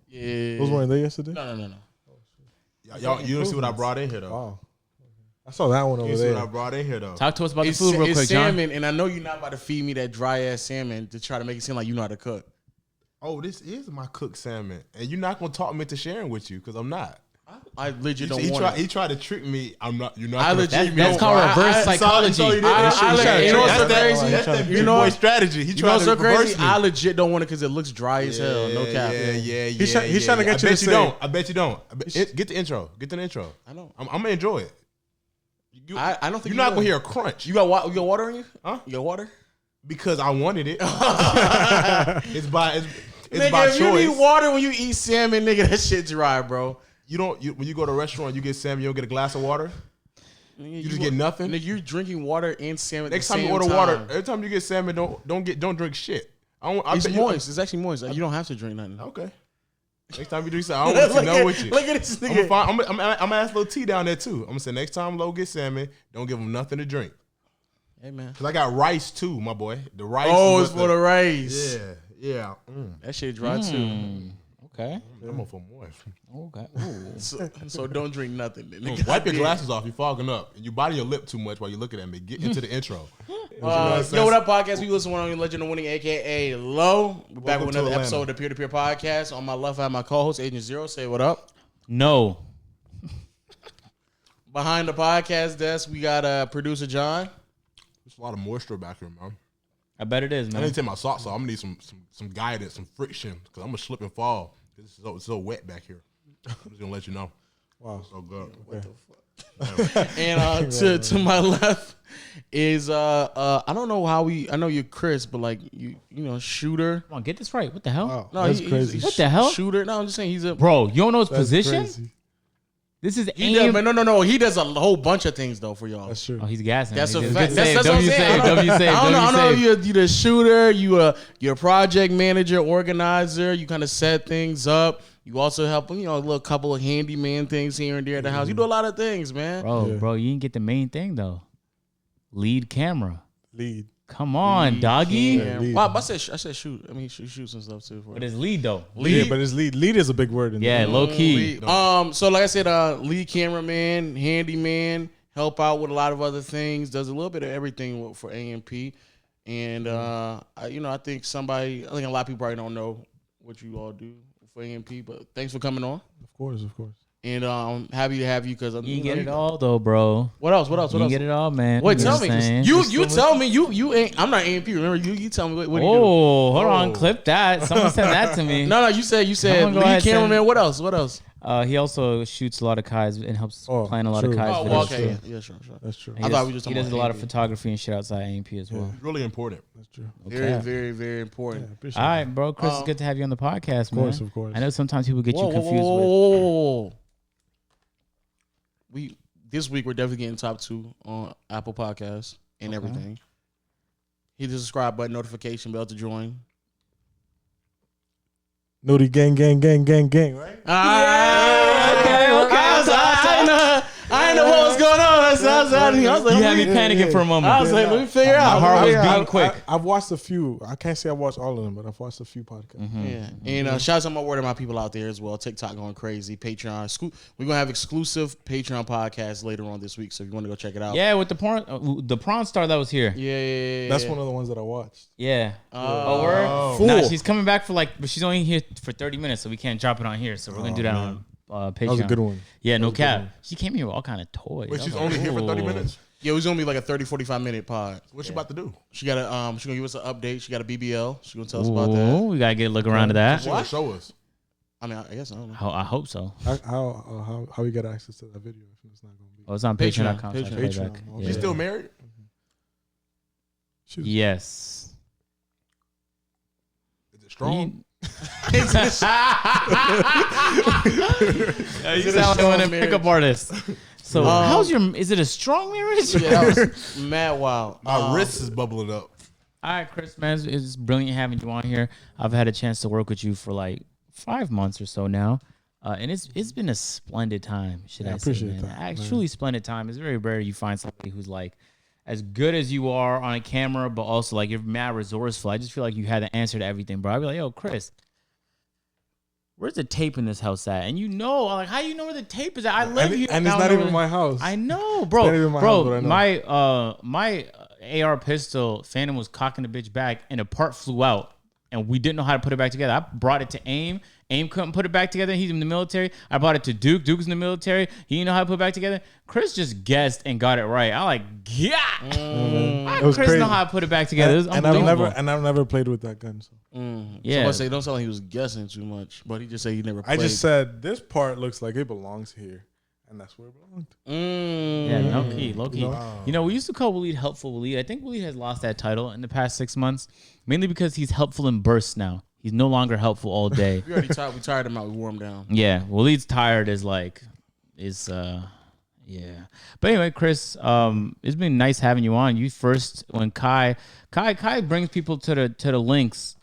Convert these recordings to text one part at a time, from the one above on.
Yeah. Was one there yesterday? No. Y'all, you don't see what I brought in here though. Wow. I saw that one over You see there. what I brought in here though. Talk to us about It's the food real quick, John. salmon, and I know you're not about to feed me that dry ass salmon to try to make it seem like you know how to cook. Oh, this is my cooked salmon, and you're not gonna talk me into sharing with you because I'm not. I legit don't want it. He tried to trick me. I'm not. You're not. I legit That's called reverse psychology. You know what's so crazy? That's You know boy strategy. He You know tried what's to so crazy? reverse me. I legit don't want it because it looks dry as hell. No cap. Yeah. He's trying to get you to say. I bet you don't. Get the intro. Get the intro. I know. I'm gonna enjoy it. I don't think you're not gonna hear a crunch. You got water on you? Huh? You got water? Because I wanted it. It's by Nigga, by if choice. you need water when you eat salmon, nigga, that shit dry, bro. You don't. When you go to a restaurant, you get salmon. You don't get a glass of water. Nigga, You just get nothing. Nigga, you're drinking water and salmon. Next time you order water, every time you get salmon, don't drink shit. It's moist. It's actually moist. You don't have to drink nothing. Okay. Next time you do something, I don't want to know with you. Look at this nigga. I'm gonna ask Lil T down there too. I'm gonna say next time Lo get salmon, don't give him nothing to drink. Hey man. Cause I got rice too, my boy. The rice. Oh, it's for the rice. Yeah. That shit dry too. Okay. I'm for more. Okay. So don't drink nothing. Then. Wipe your glasses off. You're fogging up, and you biting your lip too much while you're looking at me. Get into the intro. Yo, what up, podcast? We listen to one on Legend of Winning, aka Low. We're back with another episode of the Peer to Peer Podcast. On my left, I have my co-host Agent Zero. Say what up. No. Behind the podcast desk, we got producer John. There's a lot of moisture back here, man. I bet it is, I man. need to take my socks off. I'm gonna need some guidance, some friction, because I'm gonna slip and fall. It's so wet back here. I'm just gonna let you know. Wow, so good. What the fuck? And to my left is I don't know how I know you're Chris, but like you know shooter. Come on, get this right. What the hell? Wow, No, that's crazy. What the hell? Shooter. No, I'm just saying he's a Bro, you don't know his That's position? crazy. This is He does, man, no. He does a whole bunch of things though for y'all. That's true. Oh, he's gassing. That's a Good fact. save. That's what I'm saying. W save. I don't know. You're the shooter. You're a project manager, organizer. You kind of set things up. You also help, a little couple of handyman things here and there at the house. You do a lot of things, man. Bro, you didn't get the main thing though. Lead camera. Lead. Come on, doggy. lead. Well, I said shoot. I mean, she shoots and stuff too. But it's lead though. Yeah, but it's lead. Lead is a big word. Low key. So like I said, lead cameraman, handyman, help out with a lot of other things. Does a little bit of everything for AMP. And I think a lot of people probably don't know what you all do for AMP. But thanks for coming on. Of course. And I'm happy to have you because You didn't get it all though, bro. What else? You didn't get it all, man. Wait, tell You me. know what I'm saying? You tell me. You ain't. I'm not AMP. Remember, you tell me what do you do? Oh, hold on, clip that. Someone sent that to me. No. You said Someone go lead ahead, cameraman. What else? He also shoots a lot of kites and helps plan a lot of true. kites. Oh, videos. well, okay. Yeah, sure. That's true. I thought we were just he talking does a about lot of AMP. photography and shit outside AMP as well. It's really important. That's true. Very, very, very important. Appreciate All right, bro. Chris, it's good to have you on the podcast, man. Of course. I know sometimes people get you confused Whoa. This week we're definitely getting top 2 on Apple Podcasts and everything. Hit the subscribe button, notification bell to join. Nudie gang, right? I know what was going on. I was like, You had me panicking for a moment. I was like, let me figure out. My heart was beating quick. I've watched a few. I can't say I watched all of them, but I've watched a few podcasts. Yeah, and shout out to my word of my people out there as well. TikTok going crazy. Patreon. We're gonna have exclusive Patreon podcasts later on this week. So if you want to go check it out, Yeah, with the prawn star that was here. yeah. That's one of the ones that I watched. Yeah. Oh, word? Fool. Nah, she's coming back but she's only here for 30 minutes, so we can't drop it on here. So we're gonna do that on Patreon. That was a good one. Yeah, no cap. She came here with all kind of toys. Wait, I she's was only like, here for 30 ooh. minutes? Yeah, it was gonna be like a 30-45 minute pod. What's she about to do? She got she's gonna give us an update. She got a BBL. She's gonna tell us about Ooh, that. we gotta get a look around to that. She gonna show us. I mean, I guess I don't know. I hope so. How we get access to that video if it's not going to be? Oh, it's on Patreon. Patreon.com. Patreon. Okay. She's still married? Yes. Is it strong? You sound like a pickup artist. So, is it a strong marriage? Yeah, that was mad wild. My wrist is bubbling up. All right, Chris, man, it's brilliant having you on here. I've had a chance to work with you for like 5 months or so now. And it's been a splendid time, should I say, appreciate man. that, Truly splendid time. It's very rare you find somebody who's like as good as you are on a camera, but also like you're mad resourceful. I just feel like you had the answer to everything, bro. I'd be like, yo, Chris, where's the tape in this house at? And I'm like, how you know where the tape is at? I live here. And it's not even my house. I know, It's not even bro. my house, but I know. My AR pistol, Phantom was cocking the bitch back, and a part flew out, and we didn't know how to put it back together. I brought it to AIM. AIM couldn't put it back together. He's in the military. I brought it to Duke. Duke's in the military. He didn't know how to put it back together. Chris just guessed and got it right. I like, yeah. It was Chris crazy. know how to put it back together. It was and unbelievable. I've never played with that gun. So. Yeah. Somebody say don't sound like he was guessing too much, but he just said he never played. I just said this part looks like it belongs here, and that's where it belonged. Yeah, low key. You know, we used to call Waleed helpful Waleed. I think Waleed has lost that title in the past 6 months, mainly because he's helpful in bursts now. He's no longer helpful all day. We already tired. We tired him out. We wore him down. Yeah, Waleed's tired yeah. But anyway, Chris, it's been nice having you on. You first when Kai brings people to the links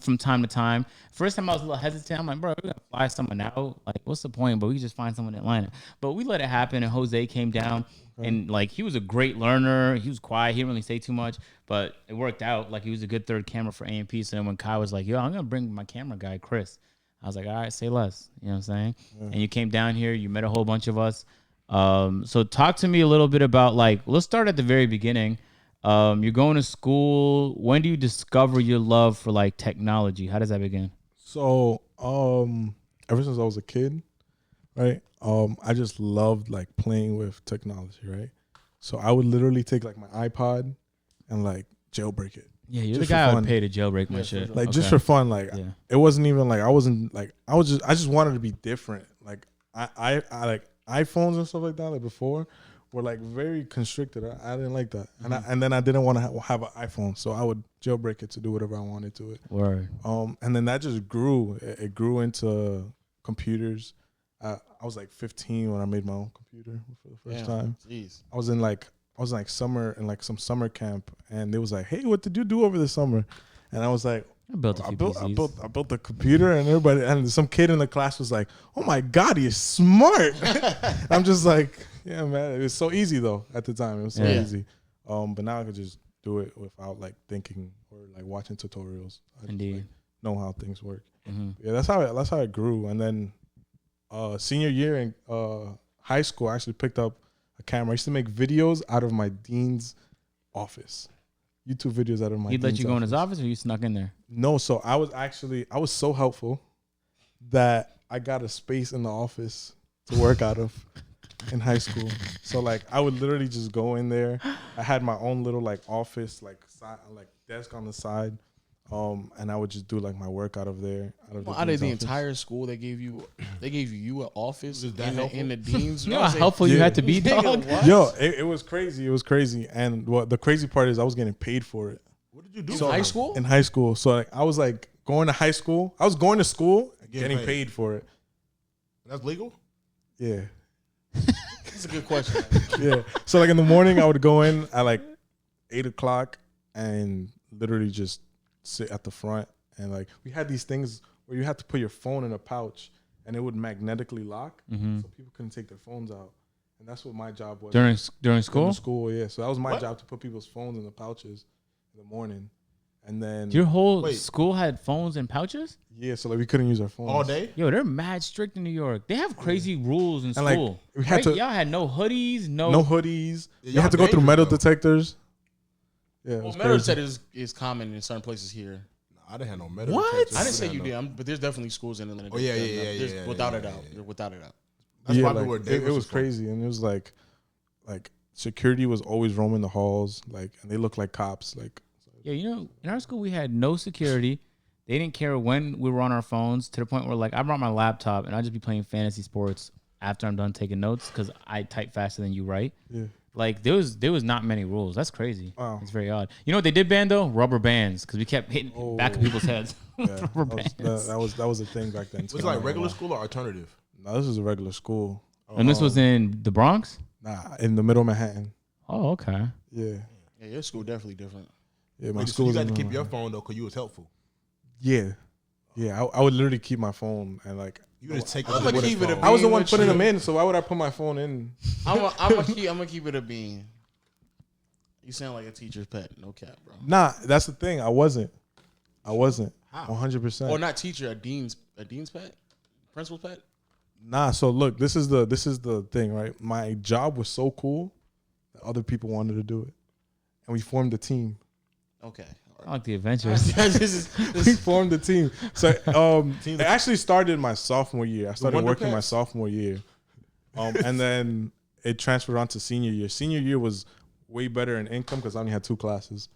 from time to time. First time I was a little hesitant. I'm like, bro, we're gonna fly someone out. Like, what's the point? But we can just find someone in Atlanta. But we let it happen, and Jose came down, and like he was a great learner. He was quiet. He didn't really say too much, but it worked out. Like he was a good third camera for AMP. So then when Kai was like, yo, I'm gonna bring my camera guy, Chris. I was like, all right, say less. You know what I'm saying? And you came down here. You met a whole bunch of us. So talk to me a little bit about like, let's start at the very beginning. You're going to school. When do you discover your love for like technology? How does that begin? So, ever since I was a kid, right? I just loved like playing with technology, right? So I would literally take like my iPod and like jailbreak it. Yeah, you're Just the guy for I fun. would pay to jailbreak my shit. Like just for fun. Like it wasn't even like I just wanted to be different. Like I like iPhones and stuff like that like before were like very constricted. I didn't like that. And then I didn't want to have an iPhone, so I would jailbreak it to do whatever I wanted to it. Word. And then that just grew. It grew into computers. I was like 15 when I made my own computer for the first time. Jeez. I was in some summer camp, and they was like, "Hey, what did you do over the summer?" And I was like, I built a few PCs. I built a computer, and some kid in the class was like, "Oh my God, he's smart." I'm just like, yeah, man. It was so easy though at the time. It was so easy. But now I could just do it without like thinking or like watching tutorials. I just, Indeed. like, know how things work. Yeah, that's how it grew. And then senior year in high school, I actually picked up a camera. I used to make videos out of my dean's office. YouTube videos out of my He'd let you go in his office, or you snuck in there? No, so I was so helpful that I got a space in the office to work out of in high school. So like I would literally just go in there. I had my own little like office, like side, like desk on the side. And I would just do like my work out of there. Out of the entire school, they gave you an office in the dean's. You know how helpful you had to be, dog? Yo, it was crazy. It was crazy. And what the crazy part is, I was getting paid for it. What did you do? In high school? In high school. So like, I was like going to high school. I was going to school, getting paid for it. That's legal? Yeah. That's a good question. Yeah. So like in the morning, I would go in at like 8 o'clock and literally just sit at the front, and like we had these things where you had to put your phone in a pouch and it would magnetically lock, so people couldn't take their phones out. And that's what my job was during school. During school, yeah. So that was my job, to put people's phones in the pouches in the morning. And then Your whole school had phones and pouches? Yeah, so like we couldn't use our phones all day. Yo, they're mad strict in New York. They have crazy rules in And like, school. we had to, y'all had no hoodies, no hoodies. Yeah, you had to go through metal though. detectors. Yeah, Well, metal detectors is common in certain places here. I didn't have no metal. What? detectors. I didn't say you did, but there's definitely schools in Atlanta. Oh, yeah. Without a doubt. Without a doubt. That's yeah, probably like, where it Davis was is from. crazy, and it was like security was always roaming the halls, like, and they looked like cops, like. Yeah, you know, in our school we had no security. They didn't care when we were on our phones, to the point where like I brought my laptop and I'd just be playing fantasy sports after I'm done taking notes because I type faster than you write. Yeah. Like there was not many rules. That's crazy. Wow. It's very odd. You know what they did ban though? Rubber bands, because we kept hitting back of people's heads. Yeah, Rubber bands. that was a thing back then. Was it like regular school or alternative? No, this was a regular school. And this was in the Bronx? Nah, in the middle of Manhattan. Oh, okay. Yeah. Yeah, your school definitely different. Yeah, my So school you was got in to the keep middle your of phone though, because you was helpful. Manhattan. Yeah. I would literally keep my phone, and like You just take. I'm gonna keep it a I was the bean one with putting you. them in, so why would I put my phone in? I'm gonna keep it a bean. You sound like a teacher's pet. No cap, bro. Nah, that's the thing. I wasn't. How? 100%. Or not teacher, a dean's pet. Principal's pet? Nah, so look, this is the thing, right? My job was so cool that other people wanted to do it, and we formed a team. Okay. I like the adventures. We formed a team. So it actually started my sophomore year. I started Wonder working my Pets? sophomore year, and then it transferred on to senior year. Senior year was way better in income because I only had 2 classes,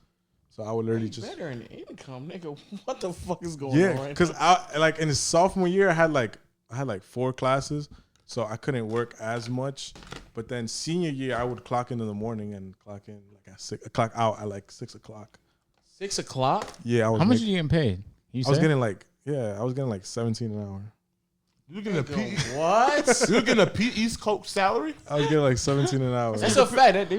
so I would literally just better in income, nigga. What the fuck is going on? yeah, Right because I like in the sophomore year I had like 4 classes, so I couldn't work as much. But then senior year I would clock in the morning and clock in like at 6, clock out at like 6 o'clock. 6 o'clock? Yeah, I was. How much are you getting paid? I was getting like 17 an hour. You getting a P? What? You getting a P East Coast salary? I was getting like 17 an hour. That's a fact.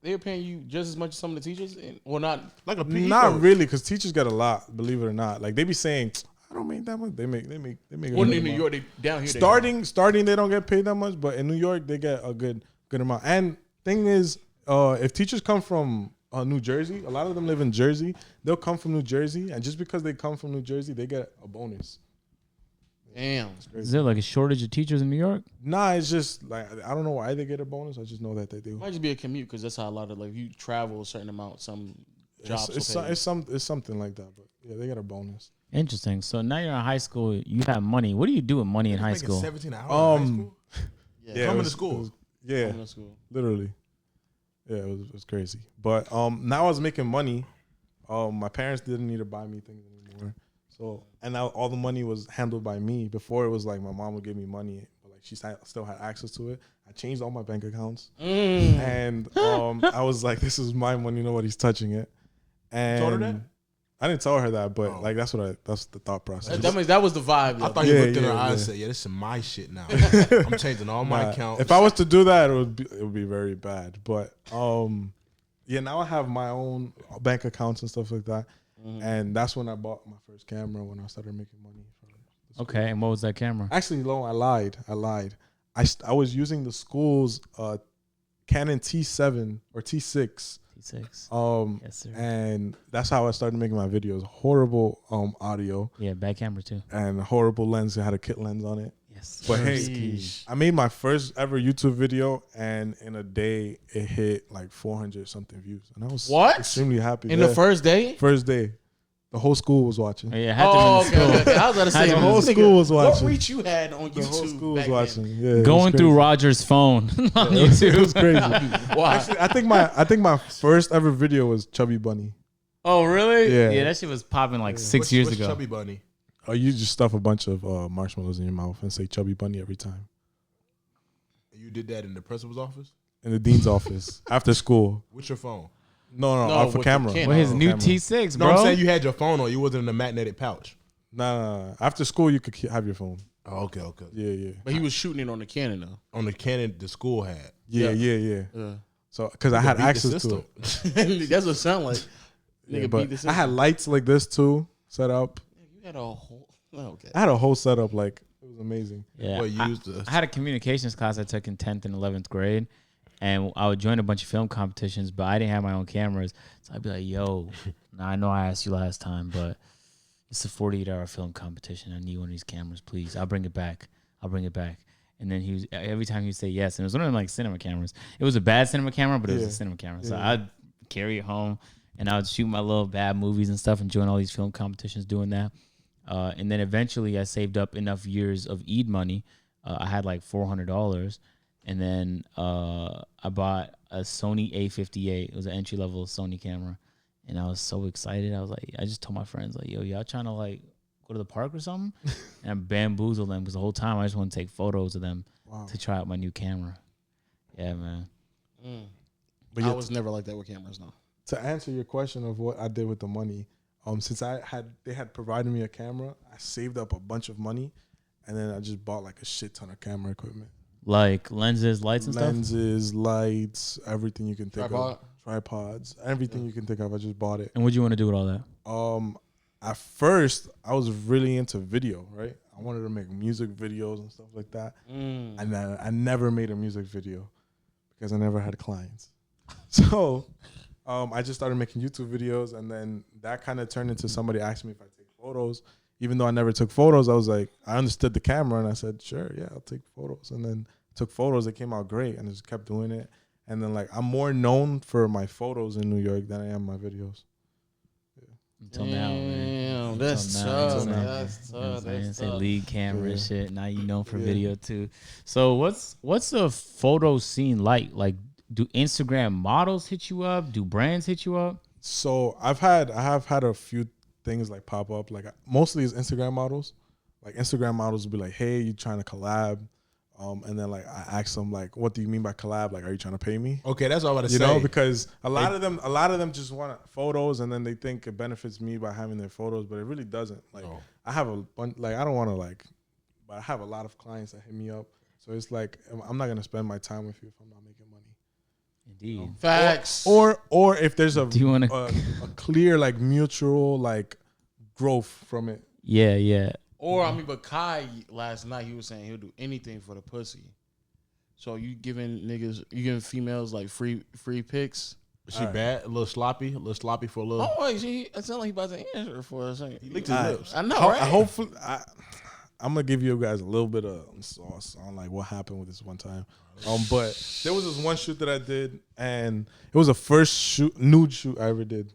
They're paying you just as much as some of the teachers. Well, not Like a P? Not really, because teachers get a lot. Believe it or not, like they be saying, I don't make that much. They make. well, in New York. They down here. Starting, they don't get paid that much, but in New York, they get a good amount. And thing is, if teachers come from New Jersey, a lot of them live in Jersey. They'll come from New Jersey, and just because they come from New Jersey, they get a bonus. Damn. Is there like a shortage of teachers in New York? Nah, it's just like I don't know why they get a bonus. I just know that they do. It might just be a commute because that's how a lot of like if you travel a certain amount, some jobs. It's something like that, but yeah, they get a bonus. Interesting. So now you're in high school. You have money. What do you do with money in high Making school? 17 hours in high school? Yeah, Coming it to school. Yeah, Coming to school. literally. Yeah, it was crazy. But now I was making money. My parents didn't need to buy me things anymore. So and now all the money was handled by me. Before it was like my mom would give me money, but like she still had access to it. I changed all my bank accounts, and I was like, "This is my money. Nobody's touching it." And told her that? I didn't tell her that, but like that's the thought process. That means that was the vibe. I thought you looked in her eyes and said, "Yeah, this is my shit now. I'm changing all my accounts." If I was to do that, it would be very bad. But yeah, now I have my own bank accounts and stuff like that, and that's when I bought my first camera when I started making money. Okay, and what was that camera? Actually, no, I lied. I was using the school's Canon T7 or T6. T6. Yes, sir. And that's how I started making my videos. Horrible audio. Yeah, bad camera too. And a horrible lens. It had a kit lens on it. Yes. But hey, I made my first ever YouTube video, and in a day it hit like 400 something views, and I was extremely happy. In the first day. First day, the whole school was watching. Yeah, had to okay. I was about to say the whole school was watching. What reach you had on YouTube? The whole school was back watching. then? Yeah, going through Roger's phone on YouTube. It was crazy. Why? Actually, I think my first ever video was Chubby Bunny. Oh, really? Yeah. Yeah, that shit was popping like 6 years What's ago. Chubby Bunny? Oh, you just stuff a bunch of marshmallows in your mouth and say Chubby Bunny every time. You did that in the principal's office? In the dean's office after school. With your phone? No, No, for with camera. the With his For new camera. T6, No, bro. I'm saying you had your phone on. You wasn't in the magnetic pouch. Nah. After school, you could have your phone. Oh, okay. Yeah. But he was shooting it on the Canon though. On the Canon the school had. Yeah. So, because I had Beat the access to system. it. That's what it sounded like. Yeah, Nigga beat but the I system. had lights like this too set up. You had a whole. Okay. I had a whole setup. Like, it was amazing. Yeah, Boy, used I had a communications class I took in 10th and 11th grade, and I would join a bunch of film competitions, but I didn't have my own cameras. So I'd be like, yo, now I know I asked you last time, but it's a 48-hour film competition. I need one of these cameras, please. I'll bring it back. And then every time he'd say yes, and it was one of them like cinema cameras. It was a bad cinema camera, but it was a cinema camera. So I'd carry it home, and I would shoot my little bad movies and stuff and join all these film competitions doing that. And then eventually I saved up enough years of Eid money. I had like $400. And then I bought a Sony A58. It was an entry-level Sony camera. And I was so excited. I was like, I just told my friends, like, yo, y'all trying to like go to the park or something? And I bamboozled them because the whole time I just want to take photos of them to try out my new camera. Yeah, man. But I was never like that with cameras, no. To answer your question of what I did with the money, since they had provided me a camera, I saved up a bunch of money, and then I just bought like a shit ton of camera equipment. Like lenses, lights, and stuff? Lenses, lights, everything you can think Tripod? of. Tripods, everything you can think of. I just bought it. And what do you want to do with all that? At first, I was really into video, right? I wanted to make music videos and stuff like that. And then I never made a music video because I never had clients. So I just started making YouTube videos, and then that kind of turned into somebody asking me if I take photos. even though I never took photos, I was like, I understood the camera, and I said, sure, yeah, I'll take photos. And then took photos. It came out great, and I just kept doing it. And then like I'm more known for my photos in New York than I am my videos. Until now, man. Damn, that's Until now, tough. you know. That's You know what I'm tough. saying? That's Say tough. lead camera and Yeah. shit. Now you know for Yeah. video too. So what's the photo scene like? Like, do Instagram models hit you up? Do brands hit you up? So I have had a few things like pop up. Like mostly it's Instagram models. Like Instagram models will be like, "Hey, you trying to collab?" And then like I ask them like, "What do you mean by collab? Like, are you trying to pay me?" Okay, that's all I'm about to You say. know, because a lot of them just want photos, and then they think it benefits me by having their photos, but it really doesn't. Like No. I have a bunch. Like I don't want to like, but I have a lot of clients that hit me up. So it's like I'm not gonna spend my time with you if I'm not making money. Indeed. Facts. Or if there's a Do you wanna- a clear like mutual like growth from it. Yeah. Or I mean, but Kai last night he was saying he'll do anything for the pussy. So you giving females like free pics? Is she bad? A little sloppy for a little. Oh wait, it sounded like he about to answer for a second. He licked his lips. I know, right? Hopefully, I'm gonna give you guys a little bit of sauce on like what happened with this one time. But there was this one shoot that I did, and it was the first nude shoot I ever did,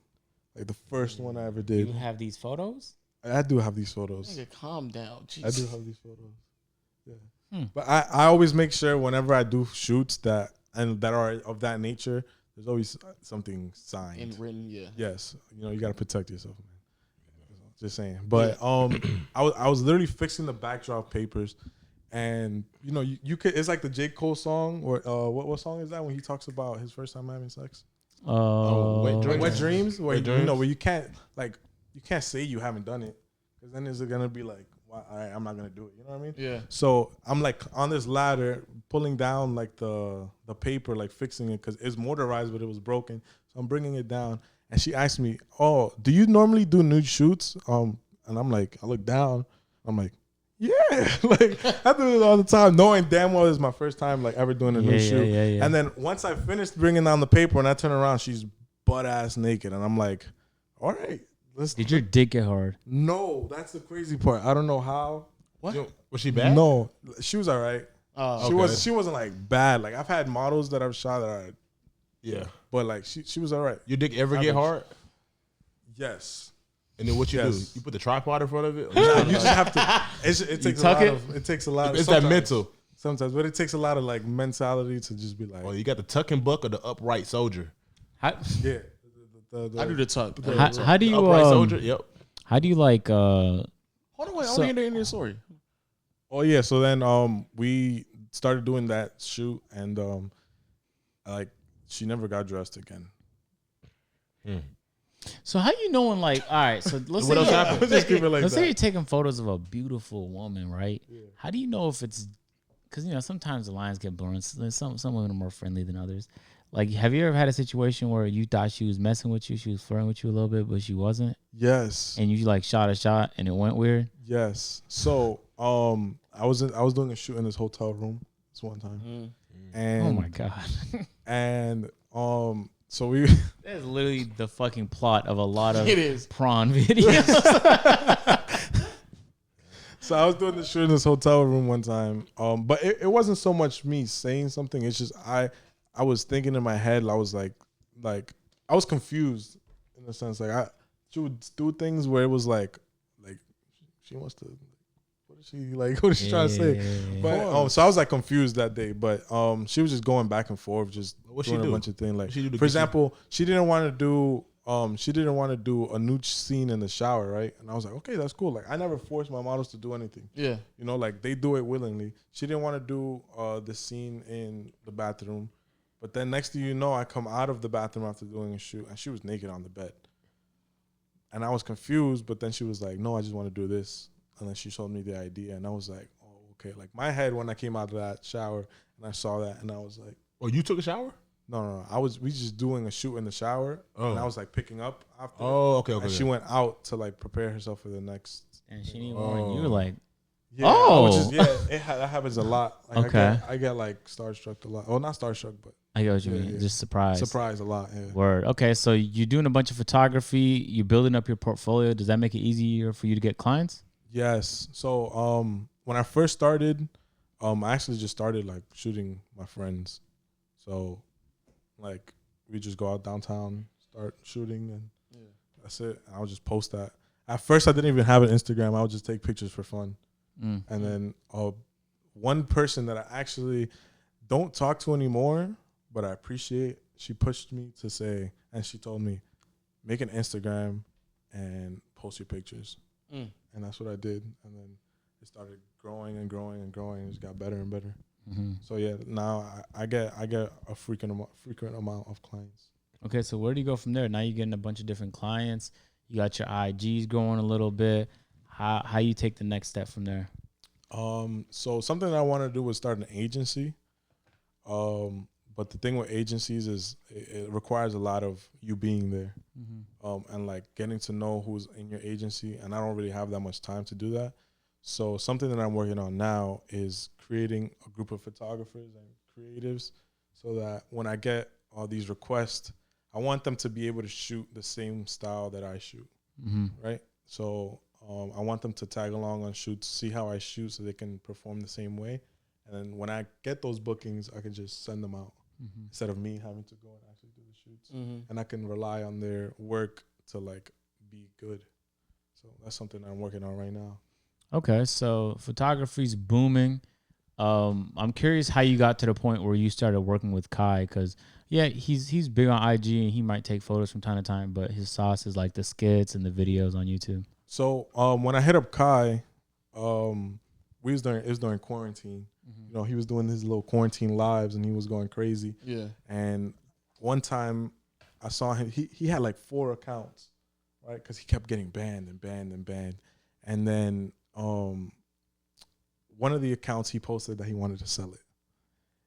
like the first one I ever did. You have these photos? I do have these photos. Nigga, calm down. Jeez. I do have these photos. Yeah. But I always make sure whenever I do shoots that are of that nature, there's always something signed. And written, yeah. Yes, you gotta protect yourself, man. Just saying. But I was literally fixing the backdrop papers, and you could. It's like the J. Cole song, or what song is that when he talks about his first time having sex? Wet Dreams, where where you can't say you haven't done it, because then it's gonna be like, well, all right, I'm not gonna do it. You know what I mean? Yeah. So I'm like on this ladder, pulling down like the paper, like fixing it because it's motorized, but it was broken. So I'm bringing it down, and she asked me, "Oh, do you normally do nude shoots?" And I'm like, I look down, I'm like, yeah, like I do it all the time, knowing damn well it's my first time like ever doing a nude shoot. Yeah. And then once I finished bringing down the paper, and I turn around, she's butt ass naked, and I'm like, all right. Did your dick get hard? No, that's the crazy part. I don't know how. What? Was she bad? No, she was all right. Oh, She wasn't like bad. Like I've had models that I've shot that are, Yeah. but like she was all right. Your dick ever get Average. hard? Yes. And then what you Yes. do? You put the tripod in front of it? You just have to. It takes a tuck lot it? of. It takes a lot. It's sometimes, that mental. Sometimes, but it takes a lot of like mentality to just be like, Oh, you got the tuck and buck or the upright soldier? How, yeah. I do the tuck. how do you Upright soldier? Yep. how do you like Hold on, wait. I So- want to hear the end of the story. Oh yeah. So then we started doing that shoot, and like she never got dressed again. so how you knowing like, all right, so let's What say else happened? Just keep it like let's say that. you're taking photos of a beautiful woman, right? How do you know if it's because sometimes the lines get blurred. Some women are more friendly than others. Like, have you ever had a situation where you thought she was messing with you, she was flirting with you a little bit, but she wasn't, Yes. and you like shot a shot and it went weird? Yes. So I was doing a shoot in this hotel room this one time, and Oh my god, and so we that's literally the fucking plot of a lot of It is. prawn videos. so I was doing the shoot in this hotel room one time, but it wasn't so much me saying something. It's just I was thinking in my head. I was like I was confused in a sense. Like she would do things where it was like she wants to. What is she like? What is she trying to say? But so I was like confused that day. But she was just going back and forth, just What she doing do? a bunch of things. Like What she do to for get you? example, she didn't want to do a nude scene in the shower, right? And I was like, okay, that's cool. Like I never forced my models to do anything. Yeah. Like they do it willingly. She didn't want to do the scene in the bathroom, but then next thing you know, I come out of the bathroom after doing a shoot, and she was naked on the bed. And I was confused, but then she was like, no, I just want to do this. And then she showed me the idea, and I was like, oh, okay. Like my head when I came out of that shower and I saw that, and I was like, Oh, you took a shower? no. We just doing a shoot in the shower, and I was like picking up after. Oh, okay. And she went out to like prepare herself for the next. And she didn't warn you. Like, Yeah, Oh. which is, that happens a lot. Like, Okay. I get like starstruck a lot. Oh, not starstruck, but I get what you Yeah, mean. yeah. Just surprised. surprised a lot. Yeah. Word. Okay, so you're doing a bunch of photography. You're building up your portfolio. Does that make it easier for you to get clients? Yes. So when I first started, I actually just started like shooting my friends. So like we just go out downtown, start shooting, and that's it. I would just post that. At first, I didn't even have an Instagram. I would just take pictures for fun. And then one person that I actually don't talk to anymore, but I appreciate, she pushed me to say, and she told me, make an Instagram and post your pictures. And that's what I did. And then it started growing and growing and growing. It just got better and better. So yeah, now I get a frequent amount of clients. Okay, so where do you go from there? Now you're getting a bunch of different clients. You got your IGs growing a little bit. How you take the next step from there? So something that I want to do was start an agency. But the thing with agencies is it requires a lot of you being there, and like getting to know who's in your agency. And I don't really have that much time to do that. So something that I'm working on now is creating a group of photographers and creatives, so that when I get all these requests, I want them to be able to shoot the same style that I shoot, right? So I want them to tag along on shoots, see how I shoot, so they can perform the same way. And then when I get those bookings, I can just send them out instead of me having to go and actually do the shoots. And I can rely on their work to like be good. So that's something I'm working on right now. Okay, so photography's booming. I'm curious how you got to the point where you started working with Kai, because he's big on IG and he might take photos from time to time, but his sauce is like the skits and the videos on YouTube. So when I hit up Kai, it was during quarantine. You know, he was doing his little quarantine lives and he was going crazy. Yeah. And one time I saw him, he had like 4 accounts, right? Because he kept getting banned and banned and banned. And then one of the accounts he posted that he wanted to sell it.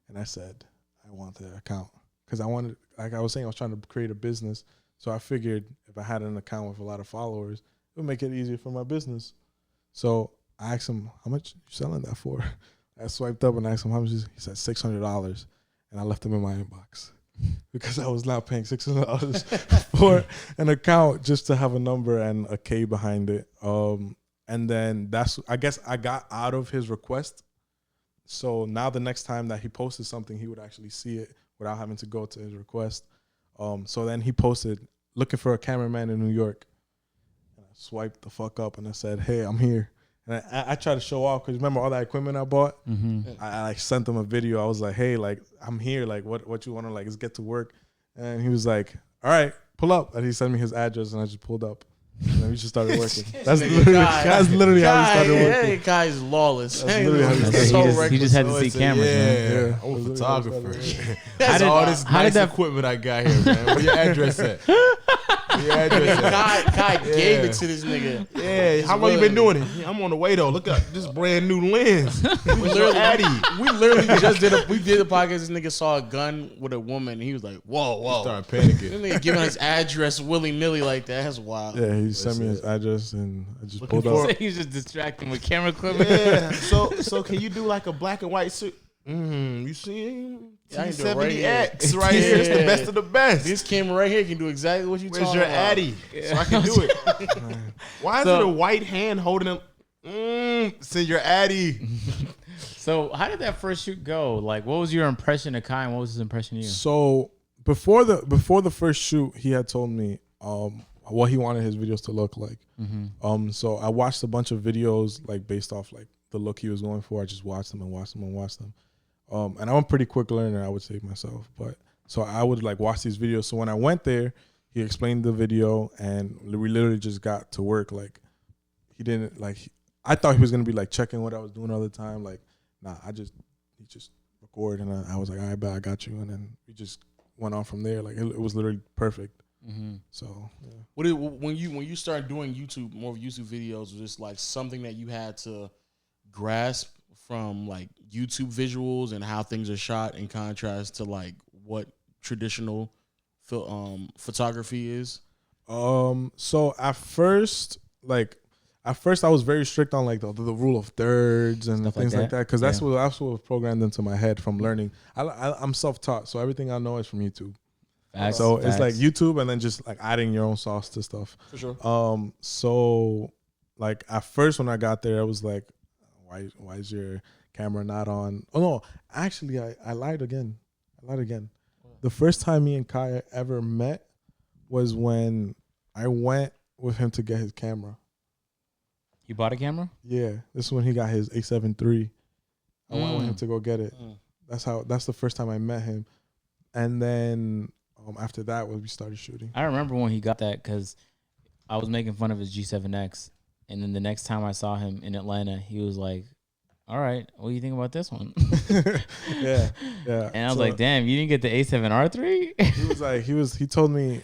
And I said, I want the account. Because I wanted, like I was saying, I was trying to create a business. So I figured if I had an account with a lot of followers, it would make it easier for my business. So I asked him, how much you selling that for? I swiped up and asked him how much. He said $600, and I left him in my inbox because I was not paying $600 for an account just to have a number and a K behind it. And then I guess I got out of his request. So now the next time that he posted something, he would actually see it without having to go to his request. So then he posted, looking for a cameraman in New York. And I swiped the fuck up and I said, hey, I'm here. And I tried to show off because remember all that equipment I bought? I like sent him a video. I was like, hey, like I'm here. Like what you want to like is get to work. And he was like, all right, pull up. And he sent me his address and I just pulled up. And then we just started working. That's literally how we started working. Hey, Kai's lawless. He just had to see cameras, man. Yeah, I'm a photographer. That's all this nice equipment I got here, man. Where your address at? Kai gave it to this nigga. Yeah, how long you been doing it? Yeah, I'm on the way though. Look at this brand new lens. We literally just did a podcast. This nigga saw a gun with a woman. And he was like, whoa. He started panicking. This nigga giving his address willy nilly like that. That's wild. Yeah, he sent me his address and I just pulled up. So he's just distracting with camera equipment. Yeah. So can you do like a black and white suit? You see T70X right here. It's the best of the best. This camera right here can do exactly what you talking about. Where's your Addy? So I can do it. Why is it a white hand holding him? Send your Addy. So how did that first shoot go? Like, what was your impression of Kai and what was his impression of you? So before the first shoot, he had told me what he wanted his videos to look like. So I watched a bunch of videos like based off like the look he was going for. I just watched them. And I'm a pretty quick learner, I would say myself. But so I would like watch these videos. So when I went there, he explained the video and we literally just got to work. Like he didn't like, I thought he was going to be like checking what I was doing all the time. Like, nah, he just recorded and I was like, all right, bet I got you. And then we just went on from there. Like it was literally perfect. So yeah. When you started doing more YouTube videos, was this like something that you had to grasp from like YouTube visuals and how things are shot in contrast to like what traditional photography is? So at first I was very strict on like the rule of thirds and things like that because that's what was programmed into my head from learning. I'm self-taught, so everything I know is from YouTube. Facts. It's like YouTube and then just like adding your own sauce to stuff. For sure. So like at first when I got there, I was like, why is your camera not on? Oh no, actually I lied again. The first time me and Kai ever met was when I went with him to get his camera. You bought a camera? Yeah, this is when he got his A7 III. I went with him to go get it. That's the first time I met him. And then after that, we started shooting. I remember when he got that because I was making fun of his G7X. And then the next time I saw him in Atlanta, he was like, all right, what do you think about this one? yeah. And I was like, damn, you didn't get the A7R3? He told me,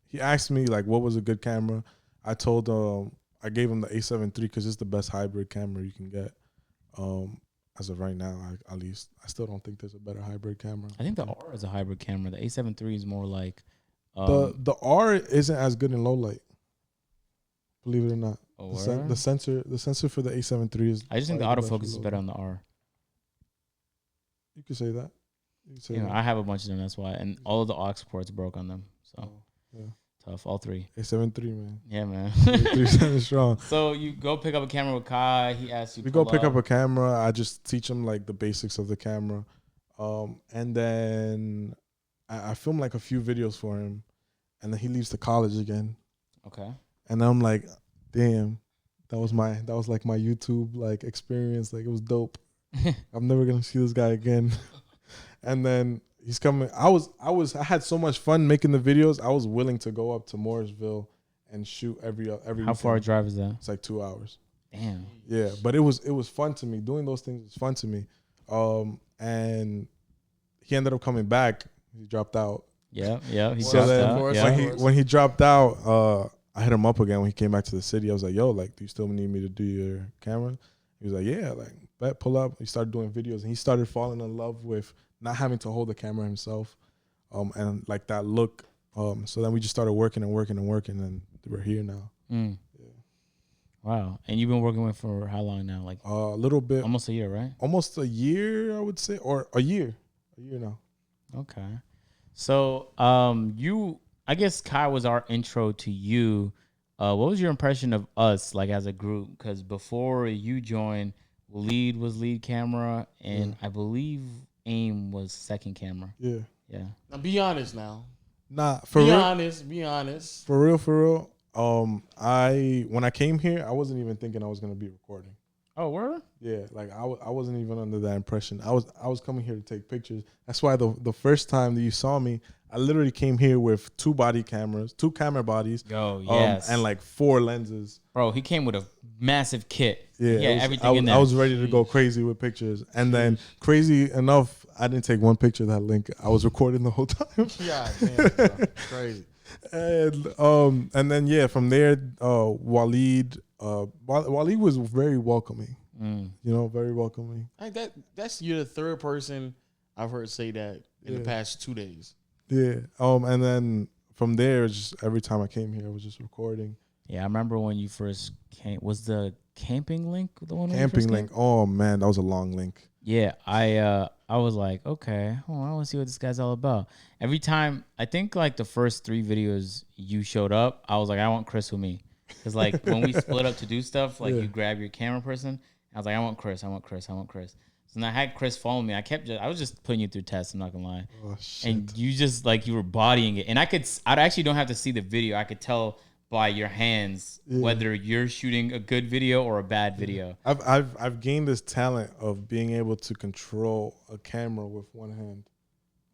he asked me like, what was a good camera? I told I gave him the A7 III because it's the best hybrid camera you can get. As of right now, at least, I still don't think there's a better hybrid camera. I think the R is a hybrid camera. The A7 III is more like the R isn't as good in low light. Believe it or not, the sensor for the A7 III is. I just think the autofocus is better on the R. You could say that. I have a bunch of them. That's why, and all of the aux ports broke on them. So tough, all three. A7 III, man. Yeah, man. A3 strong. So you go pick up a camera with Kai. He asks you. We go pick up a camera. I just teach him like the basics of the camera, and then I film like a few videos for him, and then he leaves to college again. Okay. And I'm like, damn, that was like my YouTube like experience. Like it was dope. I'm never gonna see this guy again. And then he's coming. I had so much fun making the videos. I was willing to go up to Morrisville and shoot every. How weekend. far a drive is that? It's like 2 hours. Damn. Yeah, but it was fun to me. Doing those things was fun to me. And he ended up coming back. He dropped out. Yeah. He So dropped then out. when he dropped out, I hit him up again when he came back to the city. I was like, yo, like, do you still need me to do your camera? He was like, yeah, like, bet, pull up. He started doing videos, and he started falling in love with not having to hold the camera himself, and like that look. So then we just started working, and we're here now. Yeah. Wow. And you've been working with for how long now? Like a little bit. Almost a year, right? Almost a year, I would say, or a year now. Okay. So I guess Kai was our intro to you. What was your impression of us, like as a group? Because before you joined, Waleed was lead camera, and I believe AIM was second camera. Yeah. Now be honest now. Nah, Be honest. For real. When I came here, I wasn't even thinking I was gonna be recording. Oh, word? Yeah, like I wasn't even under that impression. I was coming here to take pictures. That's why the first time that you saw me, I literally came here with two camera bodies. Oh, yes. And like 4 lenses. Bro, he came with a massive kit. Yeah, everything in there. I was ready to go crazy with pictures. And then crazy enough, I didn't take one picture of that link. I was recording the whole time. Yeah, damn, bro. Crazy. And then from there, Waleed was very welcoming. Very welcoming. That's you're the third person I've heard say that in the past 2 days. Yeah. And then from there, just every time I came here, I was just recording. Yeah, I remember when you first came. Was the camping link the one? Camping link. Oh man, that was a long link. Yeah, I was like, okay, I want to see what this guy's all about. Every time, I think like the first 3 videos you showed up, I was like, I want Chris with me. Because like when we split up to do stuff, like you grab your camera person, I was like, I want Chris. So then I had Chris follow me. I was just putting you through tests, I'm not gonna lie. Oh shit. And you just like, you were bodying it. And I actually don't have to see the video. I could tell by your hands whether you're shooting a good video or a bad video. I've gained this talent of being able to control a camera with one hand.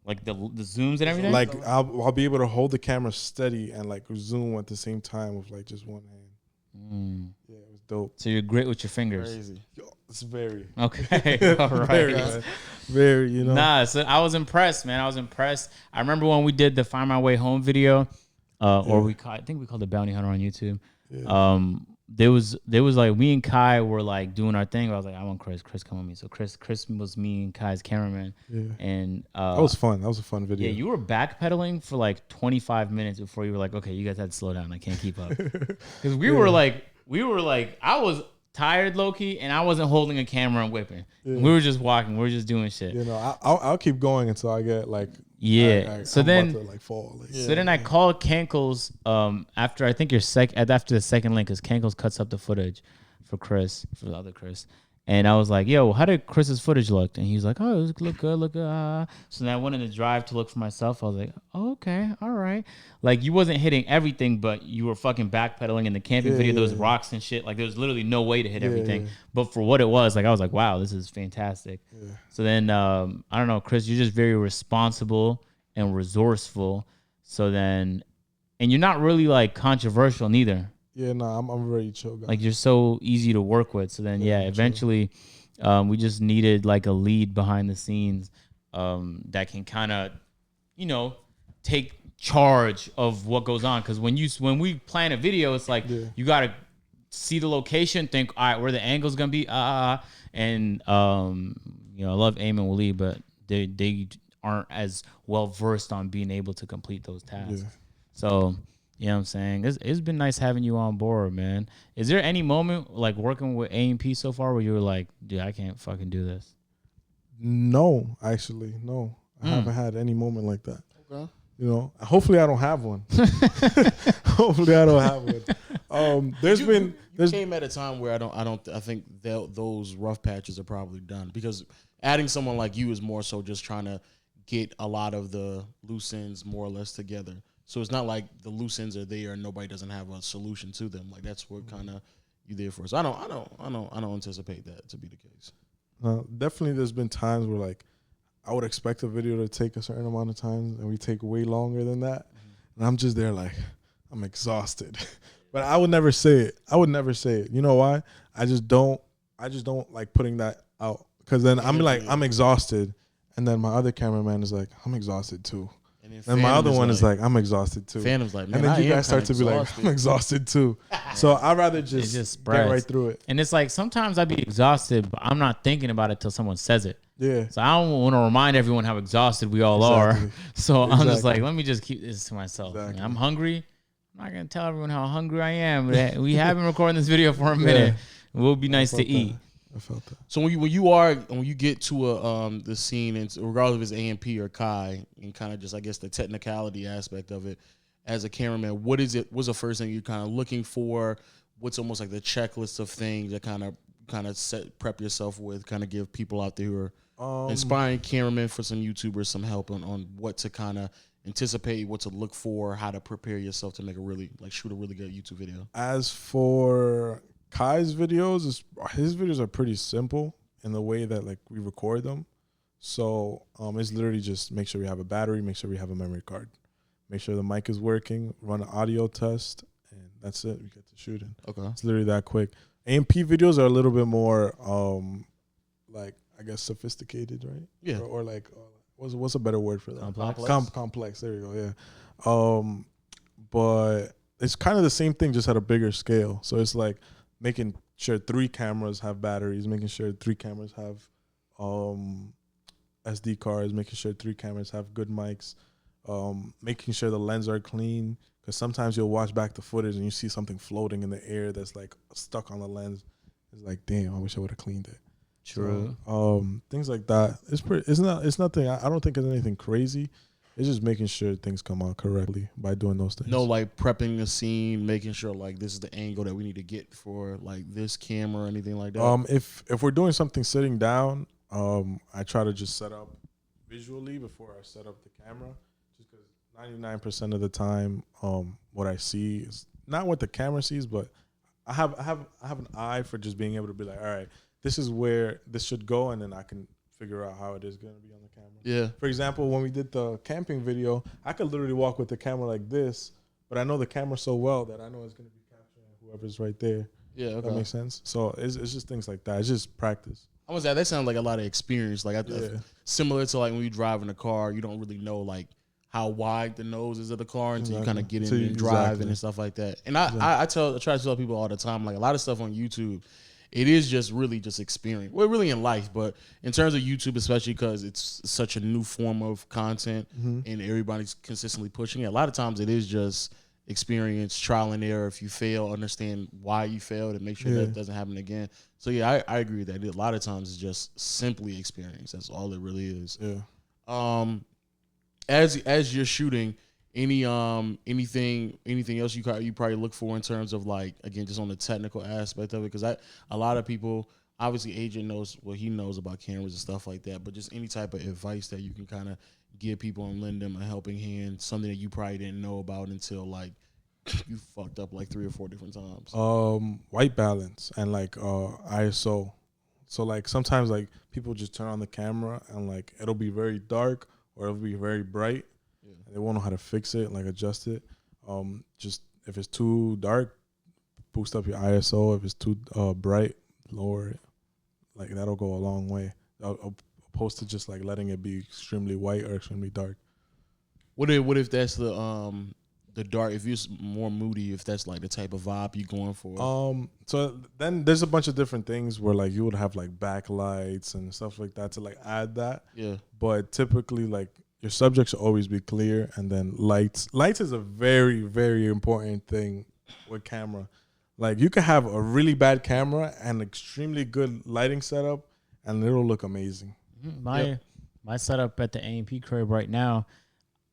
Like the zooms and everything? Like I'll be able to hold the camera steady and like zoom at the same time with like just one hand. Yeah, it was dope. So you're great with your fingers. Crazy. Yo, it's very. Okay. All right. Very, Nah, so I was impressed, man. I remember when we did the Find My Way Home video, I think we called it Bounty Hunter on YouTube. Yeah. There was like me and Kai were like doing our thing. I was like, I want Chris. Chris, come with me. So Chris was me and Kai's cameraman. Yeah. And that was fun. That was a fun video. Yeah, you were backpedaling for like 25 minutes before you were like, okay, you guys had to slow down. I can't keep up. Because we were like, I was tired, low-key, and I wasn't holding a camera and whipping. Yeah. We were just walking. We were just doing shit. I'll keep going until I get like Yeah. So I'm then, about to, like, fall. Like, so then I called Cankles after I think after the second link, because Cankles cuts up the footage for the other Chris. And I was like, yo, how did Chris's footage look? And he was like, oh, it look good, look good. So then I went in the drive to look for myself. I was like, oh, okay, all right. Like, you wasn't hitting everything, but you were fucking backpedaling in the camping video. There was rocks and shit. Like, there was literally no way to hit everything. But for what it was, like, I was like, wow, this is fantastic. So then, I don't know, Chris, you're just very responsible and resourceful. So then, and you're not really, like, controversial neither. Yeah, nah, I'm a very chill guy. Like, you're so easy to work with. So then, eventually, we just needed like a lead behind the scenes that can kind of, you know, take charge of what goes on. Because when we plan a video, it's like you gotta see the location, think, all right, where the angle's gonna be, and you know, I love Eamon and Waleed, but they aren't as well versed on being able to complete those tasks. So. You know what I'm saying? It's been nice having you on board, man. Is there any moment, like, working with AINT so far, where you were like, dude, I can't fucking do this? No, actually, no. I haven't had any moment like that. Okay. You know, hopefully I don't have one. Hopefully I don't have one. You came at a time where I think those rough patches are probably done, because adding someone like you is more so just trying to get a lot of the loose ends more or less together. So it's not like the loose ends are there and nobody doesn't have a solution to them. Like, that's what kind of you there for. So I don't anticipate that to be the case. Definitely, there's been times where, like, I would expect a video to take a certain amount of time, and we take way longer than that. And I'm just there like, I'm exhausted. But I would never say it. You know why? I just don't like putting that out, because then I'm like, I'm exhausted, and then my other cameraman is like, I'm exhausted too. And my other one is like, I'm exhausted too. Phantom's like, man, and then you guys start to be like, I'm exhausted too. So I'd rather just get right through it. And it's like, sometimes I'd be exhausted, but I'm not thinking about it till someone says it. Yeah. So I don't want to remind everyone how exhausted we all are. So I'm just like, let me just keep this to myself. Exactly. I'm hungry. I'm not going to tell everyone how hungry I am. We have been recording this video for a minute. It will be nice to eat. I felt that. So when you get to the scene, and regardless if it's AMP or Kai, and kind of just, I guess, the technicality aspect of it, as a cameraman, what's the first thing you're kind of looking for? What's almost like the checklist of things that kind of prep yourself with, kind of give people out there who are inspiring cameramen, for some YouTubers, some help on what to kind of anticipate, what to look for, how to prepare yourself to make shoot a really good YouTube video? As for Kai's videos, his videos are pretty simple in the way that, like, we record them. So it's literally just make sure we have a battery, make sure we have a memory card, make sure the mic is working, run an audio test, and that's it. We get to shooting. Okay, it's literally that quick. AMP videos are a little bit more like, I guess, sophisticated, right? Yeah. Or like, what's a better word for that? Complex. Complex. There you go. Yeah. But it's kind of the same thing, just at a bigger scale. So it's like making sure 3 cameras have batteries, making sure 3 cameras have SD cards, making sure 3 cameras have good mics, making sure the lenses are clean, because sometimes you'll watch back the footage and you see something floating in the air that's like stuck on the lens. It's like, damn, I wish I would have cleaned it. True. So, things like that. It's nothing. I don't think it's anything crazy. It's just making sure things come out correctly by doing those things. No, like prepping the scene, making sure like this is the angle that we need to get for like this camera or anything like that. If we're doing something sitting down, I try to just set up visually before I set up the camera, just because 99% of the time, what I see is not what the camera sees, but I have an eye for just being able to be like, all right, this is where this should go, and then I can figure out how it is going to be on the camera. Yeah. For example, when we did the camping video, I could literally walk with the camera like this, but I know the camera so well that I know it's going to be capturing whoever's right there. Yeah, okay. That makes sense. So it's just things like that. It's just practice. I was that sounds like a lot of experience. Like similar to like when you drive in a car, you don't really know like how wide the nose is of the car until you kind of get in and drive and stuff like that. And I try to tell people all the time, like a lot of stuff on YouTube, it is just really just experience. Well, really in life, but in terms of YouTube, especially because it's such a new form of content and everybody's consistently pushing it. A lot of times it is just experience, trial and error. If you fail, understand why you failed and make sure that doesn't happen again. So yeah, I agree with that. A lot of times it's just simply experience. That's all it really is. Yeah. as you're shooting, anything else you probably look for in terms of like, again, just on the technical aspect of it, because a lot of people, obviously Agent knows what he knows about cameras and stuff like that, but just any type of advice that you can kind of give people and lend them a helping hand, something that you probably didn't know about until like you fucked up like 3 or 4 different times. White balance and like ISO. So like sometimes like people just turn on the camera and like it'll be very dark or it'll be very bright. Yeah. And they won't know how to fix it, like adjust it. Just if it's too dark, boost up your ISO. If it's too bright, lower it. Like that'll go a long way. Opposed to just like letting it be extremely white or extremely dark. What if that's the dark? If you're more moody, if that's like the type of vibe you're going for. So then there's a bunch of different things where like you would have like backlights and stuff like that to like add that. Yeah. But typically like your subject should always be clear, and then lights. Lights is a very, very important thing with camera. Like you can have a really bad camera and extremely good lighting setup, and it'll look amazing. My setup at the AINT crib right now,